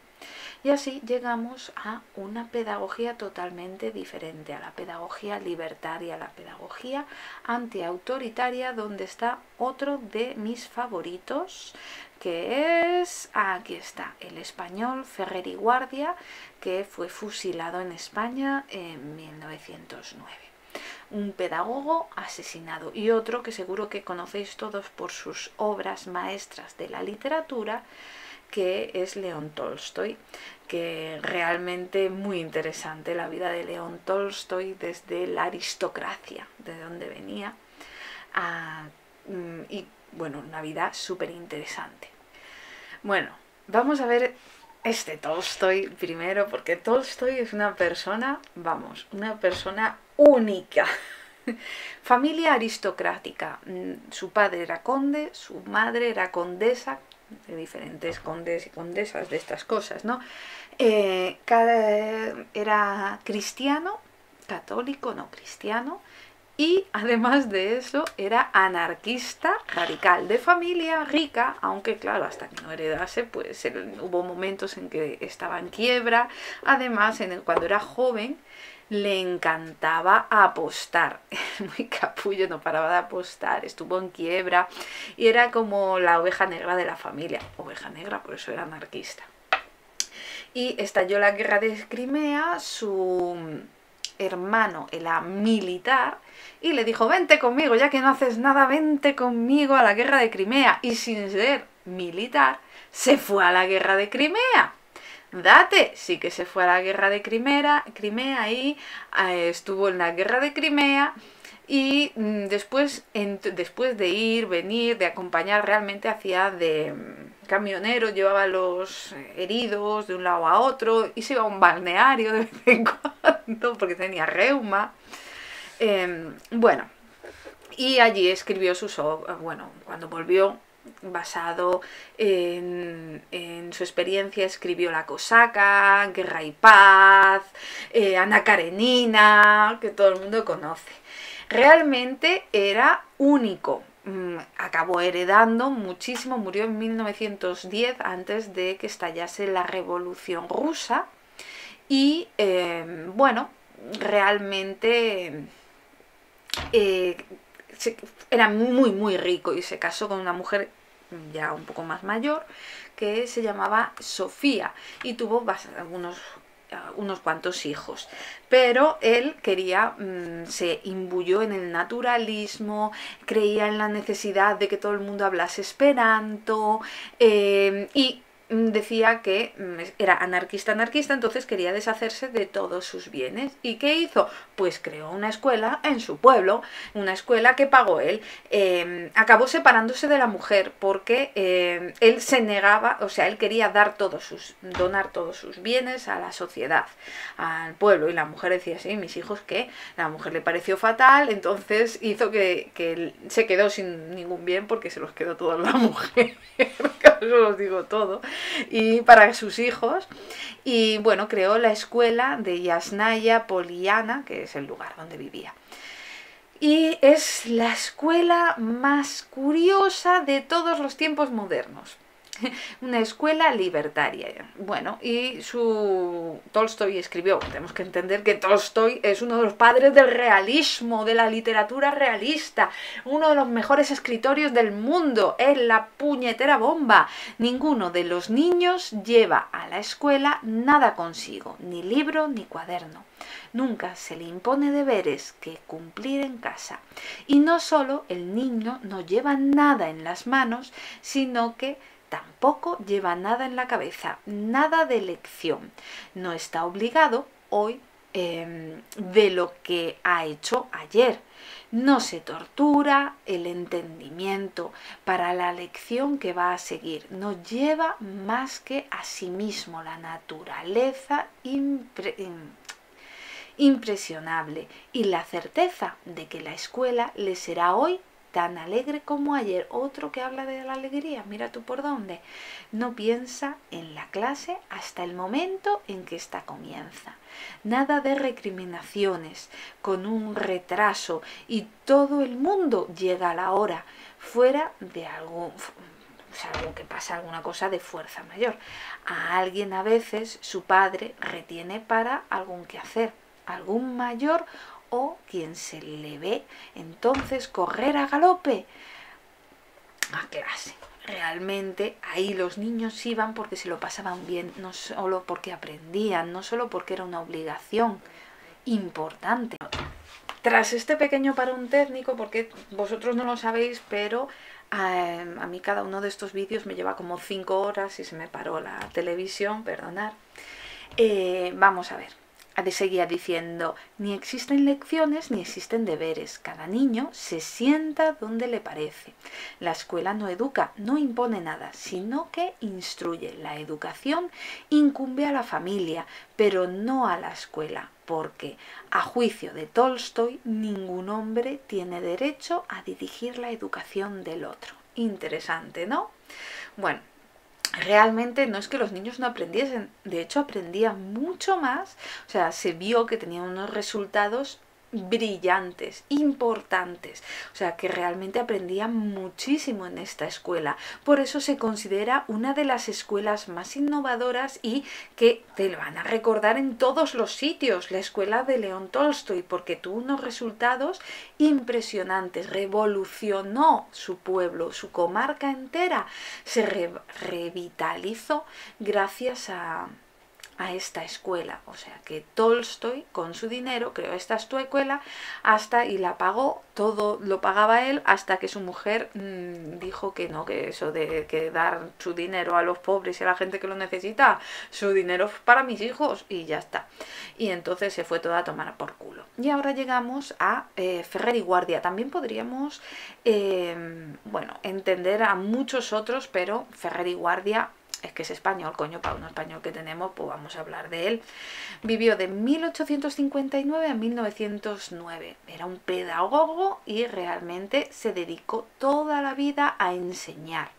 Y así llegamos a una pedagogía totalmente diferente, a la pedagogía libertaria, a la pedagogía antiautoritaria, donde está otro de mis favoritos, que es, aquí está, el español Ferrer y Guardia, que fue fusilado en España en 1909. Un pedagogo asesinado, y otro que seguro que conocéis todos por sus obras maestras de la literatura, que es León Tolstoy, que realmente muy interesante la vida de León Tolstoy desde la aristocracia, de donde venía, y bueno, una vida súper interesante. Bueno, vamos a ver este Tolstoy primero, porque Tolstoy es una persona, una persona única. Familia aristocrática. Su padre era conde, su madre era condesa, de diferentes condes y condesas de estas cosas, ¿no? Era cristiano, católico, no cristiano, y además de eso era anarquista radical, de familia rica, aunque claro, hasta que no heredase, pues hubo momentos en que estaba en quiebra. Además, cuando era joven, le encantaba apostar, muy capullo, no paraba de apostar, estuvo en quiebra y era como la oveja negra de la familia, oveja negra, por eso era anarquista. Y estalló la guerra de Crimea, su hermano era militar y le dijo: vente conmigo, ya que no haces nada, vente conmigo a la guerra de Crimea. Y sin ser militar, se fue a la guerra de Crimea. Date, sí que se fue a la guerra de Crimea y estuvo en la guerra de Crimea, y después de ir, venir, de acompañar, realmente hacía de camionero, llevaba a los heridos de un lado a otro y se iba a un balneario de vez en cuando porque tenía reuma. Bueno, y allí escribió sus obras. Bueno, cuando volvió, basado en su experiencia, escribió La Cosaca, Guerra y Paz, Ana Karenina, que todo el mundo conoce. Realmente era único. Acabó heredando muchísimo, murió en 1910, antes de que estallase la Revolución Rusa. Y bueno, realmente era muy rico y se casó con una mujer ya un poco más mayor que se llamaba Sofía y tuvo unos cuantos hijos, pero él se imbuyó en el naturalismo, creía en la necesidad de que todo el mundo hablase esperanto, y decía que era anarquista, entonces quería deshacerse de todos sus bienes. ¿Y qué hizo? Pues creó una escuela en su pueblo, una escuela que pagó él. Acabó separándose de la mujer porque él se negaba, o sea, él quería donar todos sus bienes a la sociedad, al pueblo, y la mujer decía, sí, mis hijos, ¿qué? La mujer le pareció fatal, entonces hizo que él se quedó sin ningún bien porque se los quedó toda la mujer. Eso os digo todo. Y para sus hijos, y bueno, creó la escuela de Yasnaya Poliana, que es el lugar donde vivía. Y es la escuela más curiosa de todos los tiempos modernos. Una escuela libertaria. Bueno, y Tolstoy escribió, tenemos que entender que Tolstoy es uno de los padres del realismo, de la literatura realista, uno de los mejores escritores del mundo, es la puñetera bomba. Ninguno de los niños lleva a la escuela nada consigo, ni libro ni cuaderno. Nunca se le impone deberes que cumplir en casa. Y no solo el niño no lleva nada en las manos, sino que tampoco lleva nada en la cabeza, nada de lección. No está obligado hoy de lo que ha hecho ayer. No se tortura el entendimiento para la lección que va a seguir. No lleva más que a sí mismo la naturaleza impresionable y la certeza de que la escuela le será hoy tan alegre como ayer. Otro que habla de la alegría, mira tú por dónde. No piensa en la clase hasta el momento en que ésta comienza. Nada de recriminaciones, con un retraso, y todo el mundo llega a la hora, fuera de algo, salvo que pasa alguna cosa de fuerza mayor. A alguien a veces su padre retiene para algún quehacer, algún mayor, o quien se le ve entonces correr a galope a clase. Realmente ahí los niños iban porque se lo pasaban bien, no solo porque aprendían, no solo porque era una obligación importante. Tras este pequeño parón técnico, porque vosotros no lo sabéis, pero a mí cada uno de estos vídeos me lleva como 5 horas y se me paró la televisión, perdonad. Vamos a ver. Seguía diciendo, ni existen lecciones ni existen deberes, cada niño se sienta donde le parece. La escuela no educa, no impone nada, sino que instruye. La educación incumbe a la familia, pero no a la escuela, porque, a juicio de Tolstoy, ningún hombre tiene derecho a dirigir la educación del otro. Interesante, ¿no? Bueno. Realmente no es que los niños no aprendiesen, de hecho aprendían mucho más, o sea, se vio que tenían unos resultados brillantes, importantes, o sea, que realmente aprendían muchísimo en esta escuela. Por eso se considera una de las escuelas más innovadoras y que te lo van a recordar en todos los sitios, la escuela de León Tolstoy, porque tuvo unos resultados impresionantes, revolucionó su pueblo, su comarca entera, se revitalizó gracias a esta escuela. O sea que Tolstoy con su dinero creó esta escuela y la pagó, todo lo pagaba él, hasta que su mujer dijo que no, que eso de que dar su dinero a los pobres y a la gente que lo necesita, su dinero es para mis hijos, y ya está. Y entonces se fue todo a tomar por culo. Y ahora llegamos a Ferrer y Guardia. También podríamos bueno, entender a muchos otros, pero Ferrer y Guardia es que es español, coño, para un español que tenemos, pues vamos a hablar de él. Vivió de 1859 a 1909. Era un pedagogo y realmente se dedicó toda la vida a enseñar.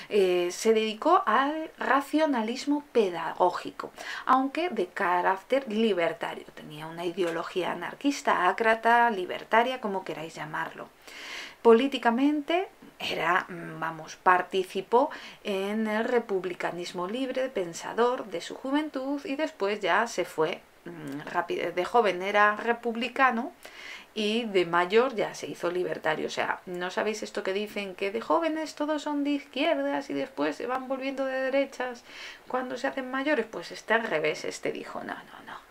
Se dedicó al racionalismo pedagógico, aunque de carácter libertario. Tenía una ideología anarquista, ácrata, libertaria, como queráis llamarlo. Políticamente participó en el republicanismo libre, pensador de su juventud, y después ya se fue rápido. De joven era republicano y de mayor ya se hizo libertario. O sea, ¿no sabéis esto que dicen que de jóvenes todos son de izquierdas y después se van volviendo de derechas cuando se hacen mayores? Pues está al revés. Este dijo, no,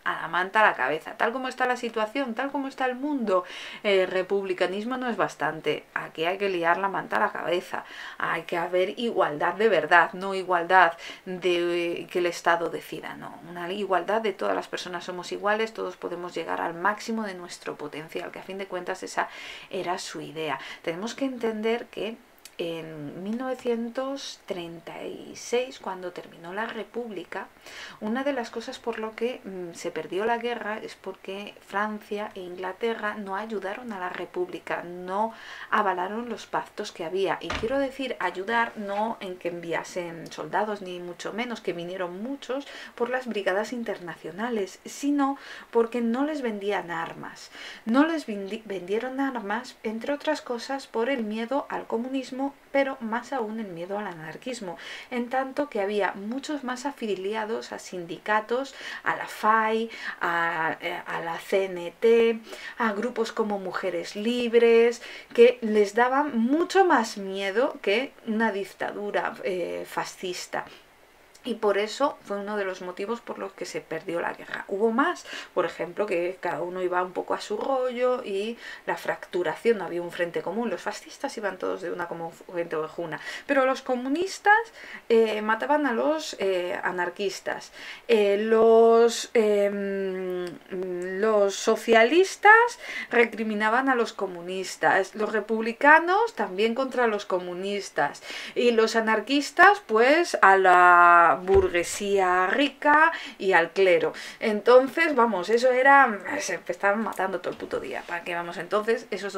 a la manta a la cabeza. Tal como está la situación, tal como está el mundo, el republicanismo no es bastante. Aquí hay que liar la manta a la cabeza. Hay que haber igualdad de verdad, no igualdad de que el Estado decida, no. Una igualdad de todas las personas somos iguales, todos podemos llegar al máximo de nuestro potencial, que a fin de cuentas esa era su idea. Tenemos que entender que en 1936, cuando terminó la República, una de las cosas por lo que se perdió la guerra es porque Francia e Inglaterra no ayudaron a la República, no avalaron los pactos que había. Y quiero decir ayudar no en que enviasen soldados, ni mucho menos, que vinieron muchos por las brigadas internacionales, sino porque no les vendían armas. No les vendieron armas, entre otras cosas, por el miedo al comunismo, pero más aún el miedo al anarquismo, en tanto que había muchos más afiliados a sindicatos, a la FAI, a la CNT, a grupos como Mujeres Libres, que les daban mucho más miedo que una dictadura fascista. Y por eso fue uno de los motivos por los que se perdió la guerra. Hubo más, por ejemplo, que cada uno iba un poco a su rollo y la fracturación, no había un frente común. Los fascistas iban todos de una como frente ovejuna, pero los comunistas mataban a los anarquistas. Los socialistas recriminaban a los comunistas. Los republicanos también contra los comunistas. Y los anarquistas, pues, a la burguesía rica y al clero. Entonces, vamos, eso era, se estaban matando todo el puto día, para que vamos. Entonces, eso es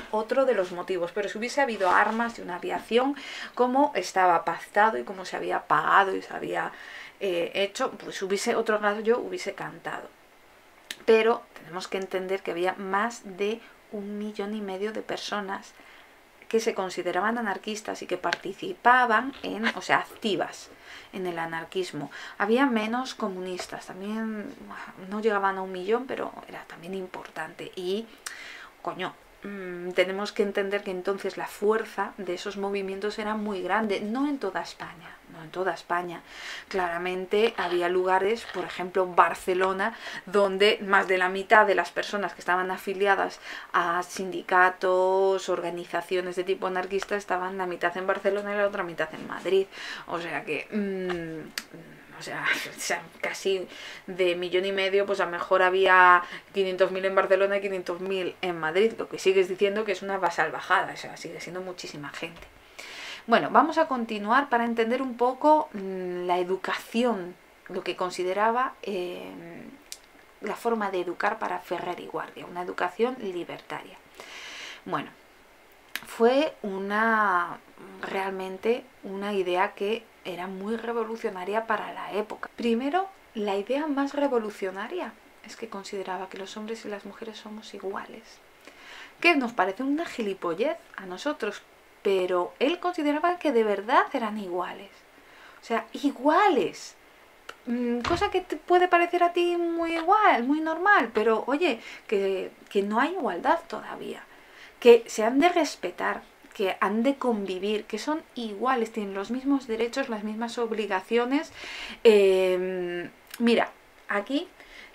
otro de los motivos. Pero si hubiese habido armas y una aviación, como estaba pactado y como se había pagado y se había hecho, pues hubiese otro gallo hubiese cantado. Pero tenemos que entender que había más de 1,5 millones de personas que se consideraban anarquistas y que participaban en, o sea, activas en el anarquismo. Había menos comunistas, también no llegaban a 1 millón, pero era también importante. Y, coño, tenemos que entender que entonces la fuerza de esos movimientos era muy grande, no en toda España, no en toda España. Claramente había lugares, por ejemplo Barcelona, donde más de la mitad de las personas que estaban afiliadas a sindicatos, organizaciones de tipo anarquista, estaban la mitad en Barcelona y la otra mitad en Madrid. O sea que o sea, casi de 1,5 millones, pues a lo mejor había 500.000 en Barcelona y 500.000 en Madrid, lo que sigues diciendo que es una salvajada, o sea, sigue siendo muchísima gente. Bueno, vamos a continuar para entender un poco la educación, lo que consideraba la forma de educar para Ferrer y Guardia, una educación libertaria. Bueno, fue realmente una idea que era muy revolucionaria para la época. Primero, la idea más revolucionaria es que consideraba que los hombres y las mujeres somos iguales. Que nos parece una gilipollez a nosotros, pero él consideraba que de verdad eran iguales. O sea, iguales. Cosa que te puede parecer a ti muy igual, muy normal, pero oye, que no hay igualdad todavía. Que se han de respetar, que han de convivir, que son iguales, tienen los mismos derechos, las mismas obligaciones. Mira, aquí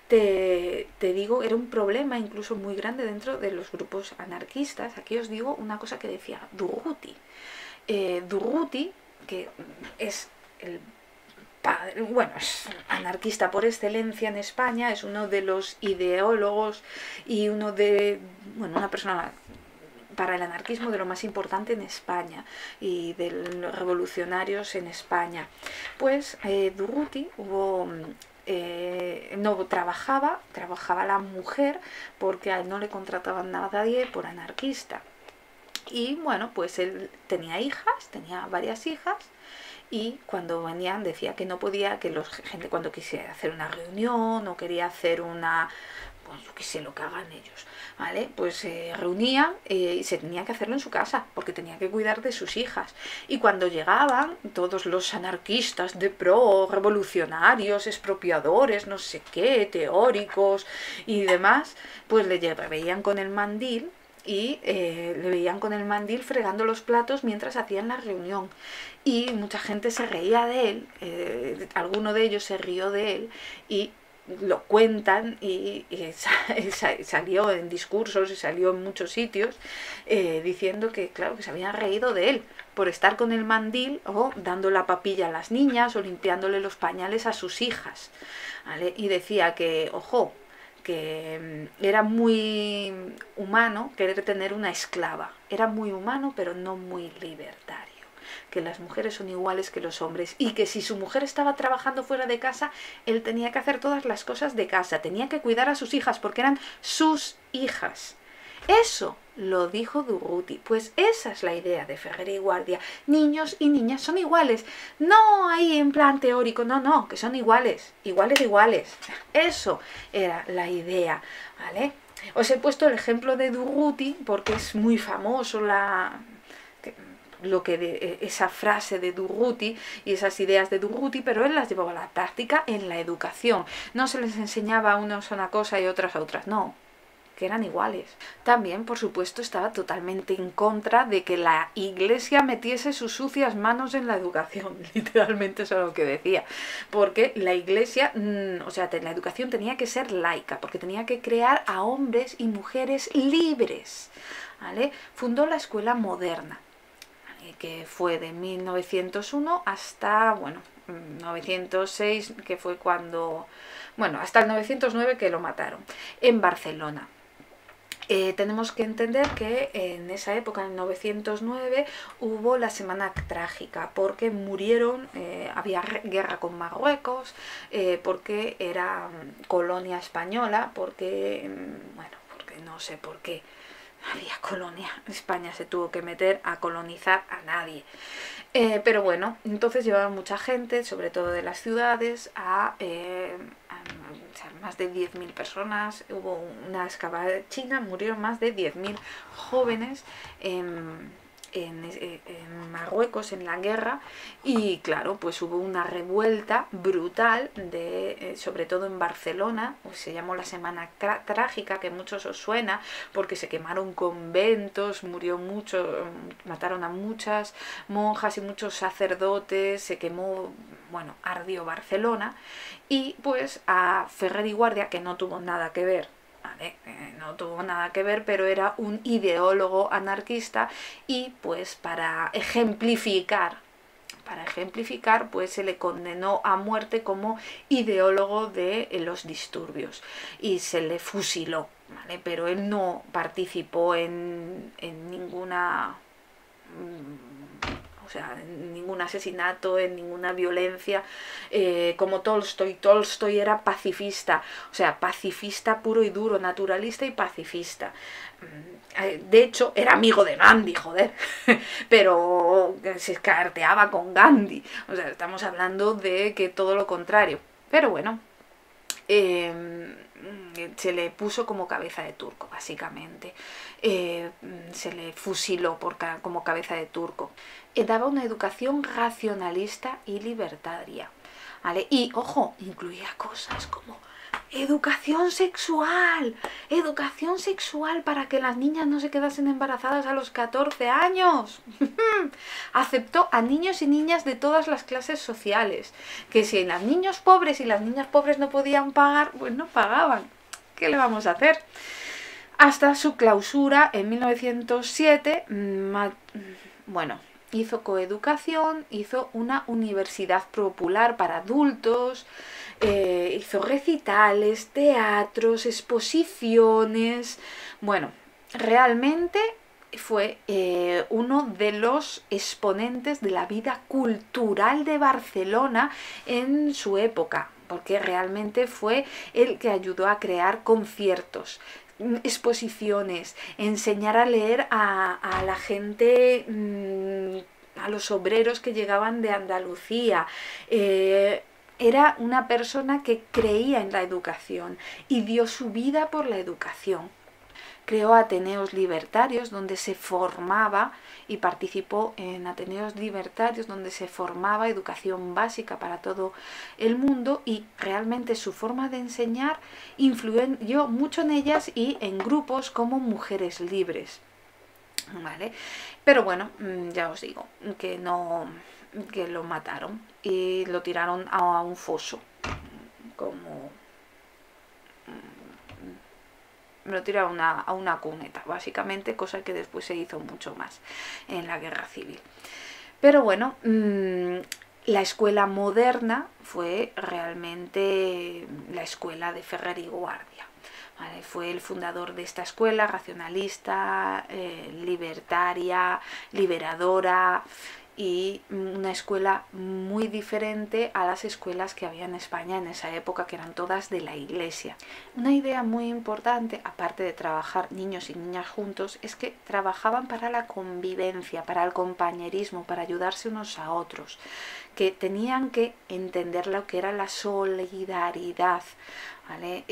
te digo, era un problema incluso muy grande dentro de los grupos anarquistas. Aquí os digo una cosa que decía Durruti. Durruti, que es el padre, bueno, es anarquista por excelencia en España, es uno de los ideólogos y una persona para el anarquismo de lo más importante en España y de los revolucionarios en España. Pues Durruti no trabajaba la mujer porque a él no le contrataban nadie por anarquista. Y bueno, pues él tenía varias hijas, y cuando venían decía que no podía, que gente cuando quisiera hacer una reunión o quería hacer pues yo qué sé, lo que hagan ellos, ¿vale? Pues se reunían y se tenía que hacerlo en su casa, porque tenía que cuidar de sus hijas. Y cuando llegaban todos los anarquistas de pro, revolucionarios, expropiadores, no sé qué, teóricos y demás, pues le veían con el mandil y le veían con el mandil fregando los platos mientras hacían la reunión. Y mucha gente se reía de él, alguno de ellos se rió de él y lo cuentan y salió en discursos y salió en muchos sitios diciendo que, claro, que se habían reído de él por estar con el mandil o dando la papilla a las niñas o limpiándole los pañales a sus hijas, ¿vale? Y decía que, ojo, que era muy humano querer tener una esclava, era muy humano pero no muy libertario, que las mujeres son iguales que los hombres y que si su mujer estaba trabajando fuera de casa, él tenía que hacer todas las cosas de casa, tenía que cuidar a sus hijas porque eran sus hijas. Eso lo dijo Durruti. Pues esa es la idea de Ferrer y Guardia. Niños y niñas son iguales. No ahí en plan teórico, no, que son iguales, iguales. Eso era la idea, ¿vale? Os he puesto el ejemplo de Durruti porque es muy famoso esa frase de Durruti y esas ideas de Durruti, pero él las llevaba a la práctica en la educación. No se les enseñaba a unos una cosa y otras a otras, no, que eran iguales. También, por supuesto, estaba totalmente en contra de que la Iglesia metiese sus sucias manos en la educación, literalmente eso es lo que decía, porque la Iglesia, o sea, la educación tenía que ser laica, porque tenía que crear a hombres y mujeres libres, ¿vale? Fundó la escuela moderna, que fue de 1901 hasta, bueno, 906, que fue cuando, bueno, hasta el 909 que lo mataron, en Barcelona. Tenemos que entender que en esa época, en 909, hubo la Semana Trágica, porque murieron, había guerra con Marruecos, porque era colonia española, porque, bueno, porque no sé por qué había colonia, España se tuvo que meter a colonizar a nadie. Pero bueno, entonces llevaban mucha gente, sobre todo de las ciudades, o sea, más de 10.000 personas. Hubo una escabachina, murieron más de 10.000 jóvenes en Marruecos en la guerra, y claro, pues hubo una revuelta brutal sobre todo en Barcelona, pues se llamó la Semana Trágica, que a muchos os suena porque se quemaron conventos, murió mucho, mataron a muchas monjas y muchos sacerdotes, se quemó, bueno, ardió Barcelona. Y pues a Ferrer y Guardia, que no tuvo nada que ver, ¿vale? No tuvo nada que ver, pero era un ideólogo anarquista, y pues para ejemplificar, pues se le condenó a muerte como ideólogo de los disturbios y se le fusiló, ¿vale? Pero él no participó en ninguna, o sea, en ningún asesinato, en ninguna violencia, como Tolstoy. Tolstoy era pacifista, o sea, pacifista puro y duro, naturalista y pacifista. De hecho, era amigo de Gandhi, joder, pero se carteaba con Gandhi. O sea, estamos hablando de que todo lo contrario. Pero bueno, se le puso como cabeza de turco, básicamente. Se le fusiló como cabeza de turco. Daba una educación racionalista y libertaria, ¿vale? Y, ojo, incluía cosas como educación sexual para que las niñas no se quedasen embarazadas a los 14 años. Aceptó a niños y niñas de todas las clases sociales, que si los niños pobres y las niñas pobres no podían pagar, pues no pagaban. ¿Qué le vamos a hacer? Hasta su clausura en 1907, bueno, hizo coeducación, hizo una universidad popular para adultos, hizo recitales, teatros, exposiciones. Bueno, realmente fue uno de los exponentes de la vida cultural de Barcelona en su época, porque realmente fue el que ayudó a crear conciertos, exposiciones, enseñar a leer a la gente, a los obreros que llegaban de Andalucía. Era una persona que creía en la educación y dio su vida por la educación. Creó ateneos libertarios donde se formaba, y participó en ateneos libertarios donde se formaba educación básica para todo el mundo, y realmente su forma de enseñar influyó mucho en ellas y en grupos como Mujeres Libres, ¿vale? Pero bueno, ya os digo que lo mataron y lo tiraron a un foso, como me lo tiro a una cuneta, básicamente, cosa que después se hizo mucho más en la guerra civil. Pero bueno, la escuela moderna fue realmente la escuela de Ferrer y Guardia. ¿Vale? Fue el fundador de esta escuela, racionalista, libertaria, liberadora, y una escuela muy diferente a las escuelas que había en España en esa época, que eran todas de la Iglesia. Una idea muy importante, aparte de trabajar niños y niñas juntos, es que trabajaban para la convivencia, para el compañerismo, para ayudarse unos a otros, que tenían que entender lo que era la solidaridad, ¿vale?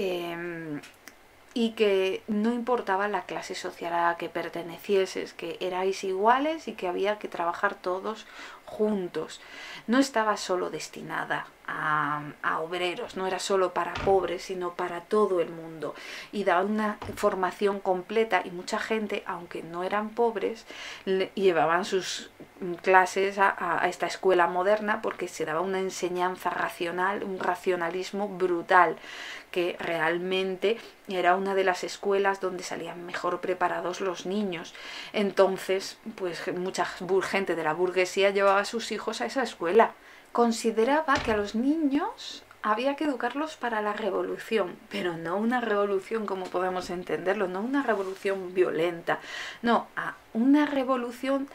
Y que no importaba la clase social a la que pertenecieses, que erais iguales y que había que trabajar todos juntos. No estaba solo destinada a obreros, no era solo para pobres, sino para todo el mundo. Y daba una formación completa, y mucha gente, aunque no eran pobres, llevaban sus clases a esta escuela moderna, porque se daba una enseñanza racional, un racionalismo brutal, que realmente era una de las escuelas donde salían mejor preparados los niños. Entonces, pues mucha gente de la burguesía llevaba a sus hijos a esa escuela. Consideraba que a los niños había que educarlos para la revolución, pero no una revolución como podemos entenderlo, no una revolución violenta, no, a una revolución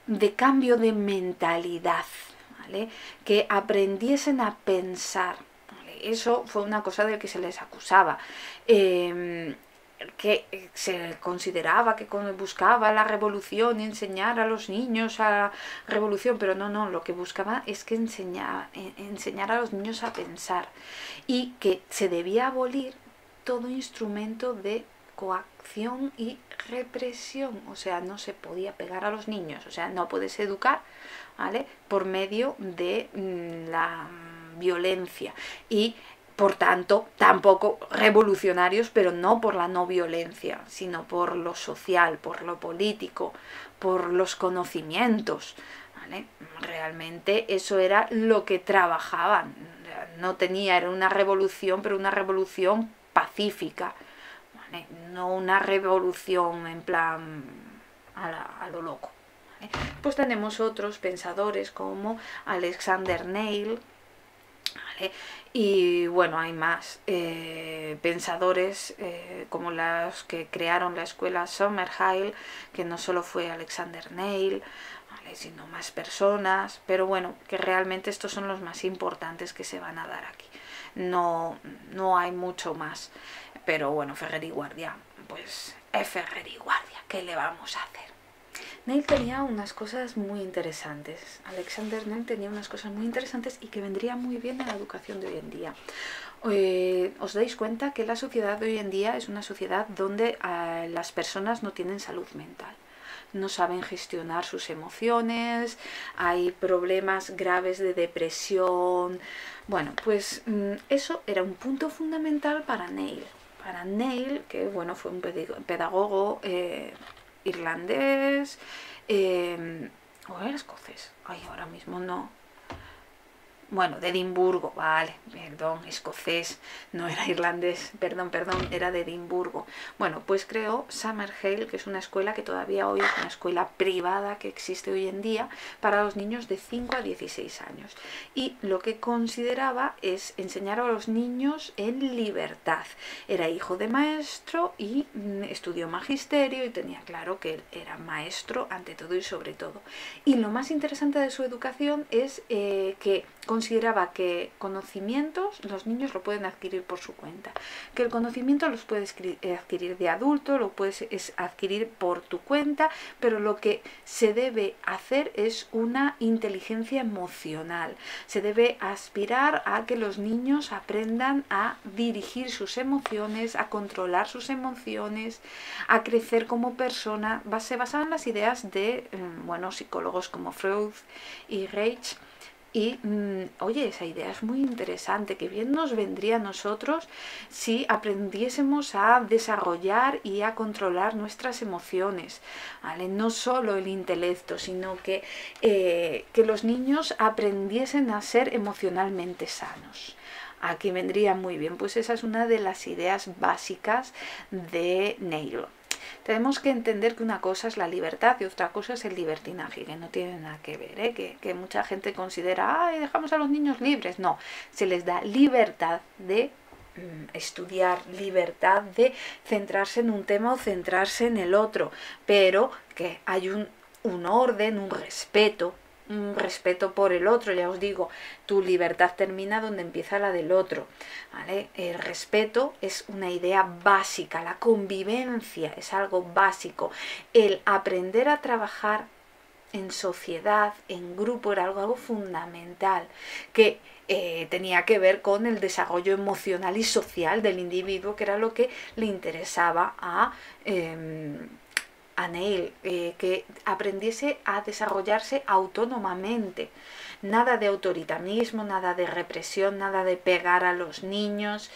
de cambio de mentalidad, ¿vale? Que aprendiesen a pensar. Eso fue una cosa de que se les acusaba, que se consideraba que buscaba la revolución, enseñar a los niños a la revolución, pero no, lo que buscaba es que enseñar a los niños a pensar, y que se debía abolir todo instrumento de coacción y represión. O sea, no se podía pegar a los niños, o sea, no puedes educar, ¿vale?, por medio de la violencia, y por tanto tampoco revolucionarios, pero no por la no violencia, sino por lo social, por lo político, por los conocimientos, ¿vale? Realmente eso era lo que trabajaban. No era una revolución, pero una revolución pacífica, ¿vale? No una revolución en plan a lo loco, ¿vale? Pues tenemos otros pensadores como Alexander Neil, ¿vale? Y bueno, hay más pensadores como los que crearon la escuela Summerhill, que no solo fue Alexander Neil, ¿vale?, sino más personas, pero bueno, que realmente estos son los más importantes que se van a dar aquí. No hay mucho más, pero bueno, Ferrer y Guardia, pues es Ferrer y Guardia, ¿qué le vamos a hacer? Neil tenía unas cosas muy interesantes. Alexander Neil tenía unas cosas muy interesantes y que vendrían muy bien en la educación de hoy en día. ¿Os dais cuenta que la sociedad de hoy en día es una sociedad donde las personas no tienen salud mental? No saben gestionar sus emociones, hay problemas graves de depresión. Bueno, pues eso era un punto fundamental para Neil. Para Neil, que bueno, fue un pedagogo irlandés, o era escocés, ay, ahora mismo no, bueno, de Edimburgo, vale, perdón, escocés, no era irlandés, perdón, era de Edimburgo. Bueno, pues creó Summerhill, que es una escuela que todavía hoy es una escuela privada que existe hoy en día para los niños de 5 a 16 años. Y lo que consideraba es enseñar a los niños en libertad. Era hijo de maestro y estudió magisterio, y tenía claro que él era maestro ante todo y sobre todo. Y lo más interesante de su educación es que consideraba que conocimientos los niños lo pueden adquirir por su cuenta, que el conocimiento los puedes adquirir de adulto, lo puedes adquirir por tu cuenta, pero lo que se debe hacer es una inteligencia emocional. Se debe aspirar a que los niños aprendan a dirigir sus emociones, a controlar sus emociones, a crecer como persona. Se basaba en las ideas de psicólogos como Freud y Reich. Y, oye, esa idea es muy interesante, que bien nos vendría a nosotros si aprendiésemos a desarrollar y a controlar nuestras emociones, ¿vale? No solo el intelecto, sino que los niños aprendiesen a ser emocionalmente sanos. aquí vendría muy bien. Pues esa es una de las ideas básicas de Neil. Tenemos que entender que una cosa es la libertad y otra cosa es el libertinaje, que no tiene nada que ver, ¿eh? Que mucha gente considera, ay, dejamos a los niños libres. No, se les da libertad de estudiar, libertad de centrarse en un tema o centrarse en el otro, pero que hay un orden, un respeto por el otro. Ya os digo, tu libertad termina donde empieza la del otro, ¿vale? El respeto es una idea básica, la convivencia es algo básico, el aprender a trabajar en sociedad, en grupo, era algo fundamental, que tenía que ver con el desarrollo emocional y social del individuo, que era lo que le interesaba a Neil, que aprendiese a desarrollarse autónomamente. Nada de autoritarismo, nada de represión, nada de pegar a los niños.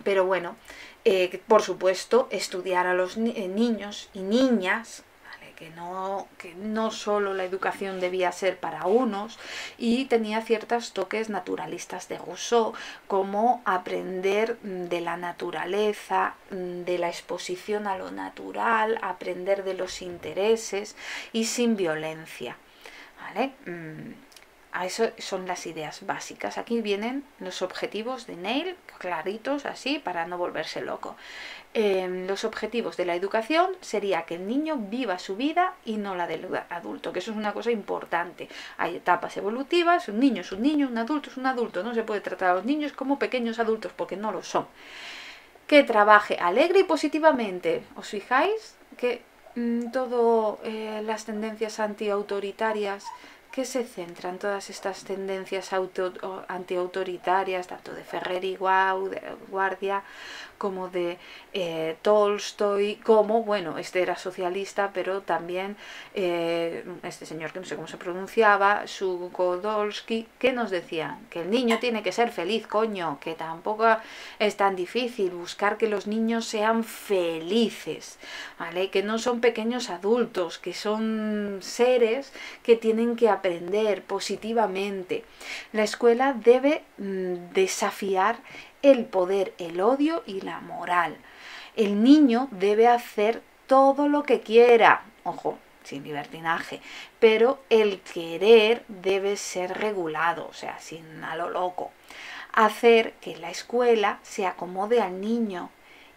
Pero bueno, por supuesto, estudiar a los niños y niñas, que no solo la educación debía ser para unos, y tenía ciertos toques naturalistas de Rousseau, como aprender de la naturaleza, de la exposición a lo natural, aprender de los intereses y sin violencia, ¿vale? A eso son las ideas básicas. Aquí vienen los objetivos de Neil, claritos así, para no volverse loco. Los objetivos de la educación sería que el niño viva su vida y no la del adulto, que eso es una cosa importante. Hay etapas evolutivas, un niño es un niño, un adulto es un adulto. No se puede tratar a los niños como pequeños adultos porque no lo son. Que trabaje alegre y positivamente. ¿Os fijáis que todo las tendencias antiautoritarias, que se centran todas estas tendencias antiautoritarias, tanto de Ferrer y Guardia como de Tolstoy, como, bueno, este era socialista, pero también este señor que no sé cómo se pronunciaba, Sukodolski, que nos decían que el niño tiene que ser feliz, coño, que tampoco es tan difícil buscar que los niños sean felices, ¿vale? Que no son pequeños adultos, que son seres que tienen que aprender positivamente. La escuela debe desafiar el poder, el odio y la moral. El niño debe hacer todo lo que quiera, ojo, sin libertinaje, pero el querer debe ser regulado, o sea, sin a lo loco. Hacer que la escuela se acomode al niño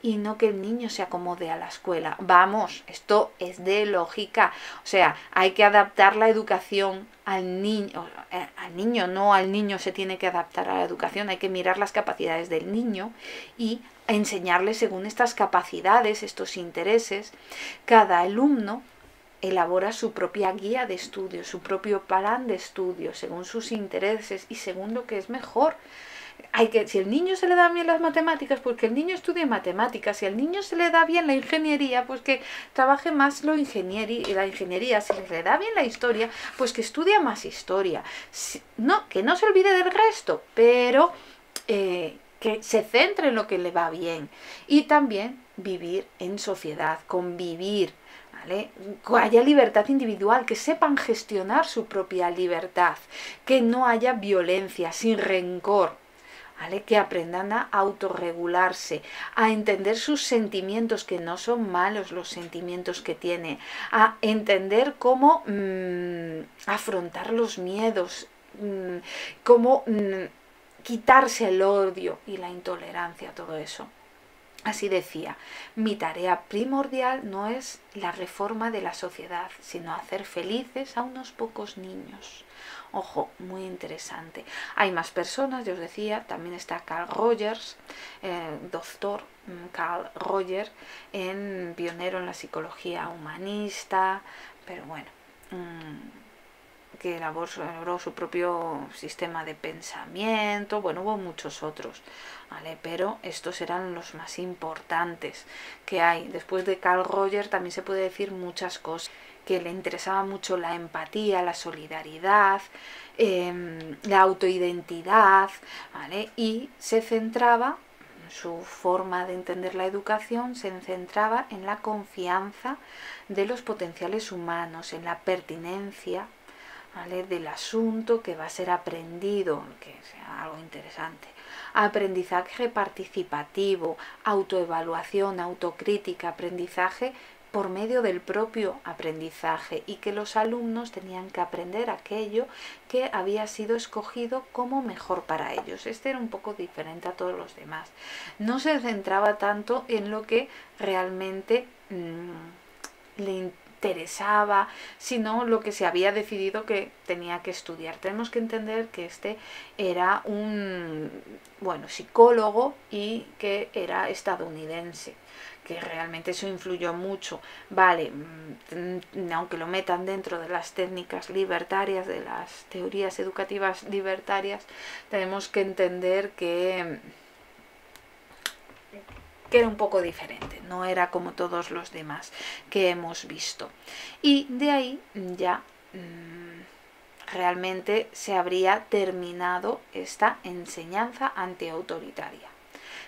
y no que el niño se acomode a la escuela. Vamos, esto es de lógica. O sea, hay que adaptar la educación al niño, no al niño se tiene que adaptar a la educación. Hay que mirar las capacidades del niño y enseñarle según estas capacidades, estos intereses. Cada alumno elabora su propia guía de estudio, su propio plan de estudio, según sus intereses y según lo que es mejor. Si el niño se le da bien las matemáticas, pues que el niño estudie matemáticas. Si al niño se le da bien la ingeniería, pues que trabaje más la ingeniería. Si le da bien la historia, pues que estudie más historia. Que no se olvide del resto, pero que se centre en lo que le va bien. Y también vivir en sociedad, convivir, ¿vale? Que haya libertad individual, que sepan gestionar su propia libertad, que no haya violencia, sin rencor, ¿vale? Que aprendan a autorregularse, a entender sus sentimientos, que no son malos los sentimientos que tiene, a entender cómo afrontar los miedos, cómo quitarse el odio y la intolerancia, todo eso. Así decía, mi tarea primordial no es la reforma de la sociedad, sino hacer felices a unos pocos niños. Ojo, muy interesante. Hay más personas, yo os decía, también está Carl Rogers, doctor Carl Rogers, pionero en la psicología humanista, pero bueno, que elaboró su propio sistema de pensamiento, bueno, hubo muchos otros, ¿vale? Pero estos eran los más importantes que hay. Después de Carl Rogers también se puede decir muchas cosas, que le interesaba mucho la empatía, la solidaridad, la autoidentidad, ¿vale? Y se centraba, su forma de entender la educación se centraba en la confianza de los potenciales humanos, en la pertinencia, ¿vale?, del asunto que va a ser aprendido, que sea algo interesante. Aprendizaje participativo, autoevaluación, autocrítica, aprendizaje por medio del propio aprendizaje, y que los alumnos tenían que aprender aquello que había sido escogido como mejor para ellos. Este era un poco diferente a todos los demás. No se centraba tanto en lo que realmente le interesaba, sino lo que se había decidido que tenía que estudiar. Tenemos que entender que este era un psicólogo y que era estadounidense, que realmente eso influyó mucho. Vale, aunque lo metan dentro de las técnicas libertarias, de las teorías educativas libertarias, tenemos que entender que era un poco diferente, no era como todos los demás que hemos visto. Y de ahí ya realmente se habría terminado esta enseñanza antiautoritaria,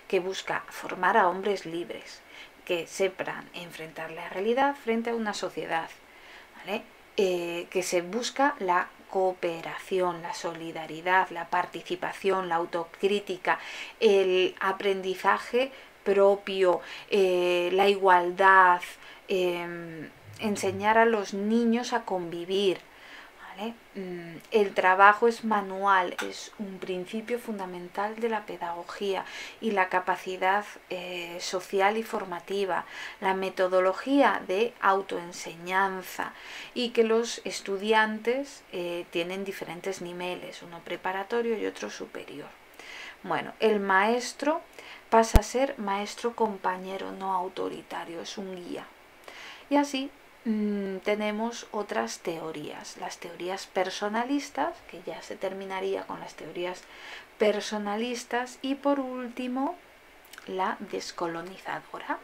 que busca formar a hombres libres, que sepan enfrentar la realidad frente a una sociedad, ¿vale? Que se busca la cooperación, la solidaridad, la participación, la autocrítica, el aprendizaje propio, la igualdad, enseñar a los niños a convivir, ¿vale? El trabajo es manual, es un principio fundamental de la pedagogía, y la capacidad social y formativa, la metodología de autoenseñanza, y que los estudiantes tienen diferentes niveles, uno preparatorio y otro superior. Bueno, el maestro pasa a ser maestro compañero, no autoritario, es un guía. Y así tenemos otras teorías, las teorías personalistas, que ya se terminaría con las teorías personalistas, y por último la descolonizadora.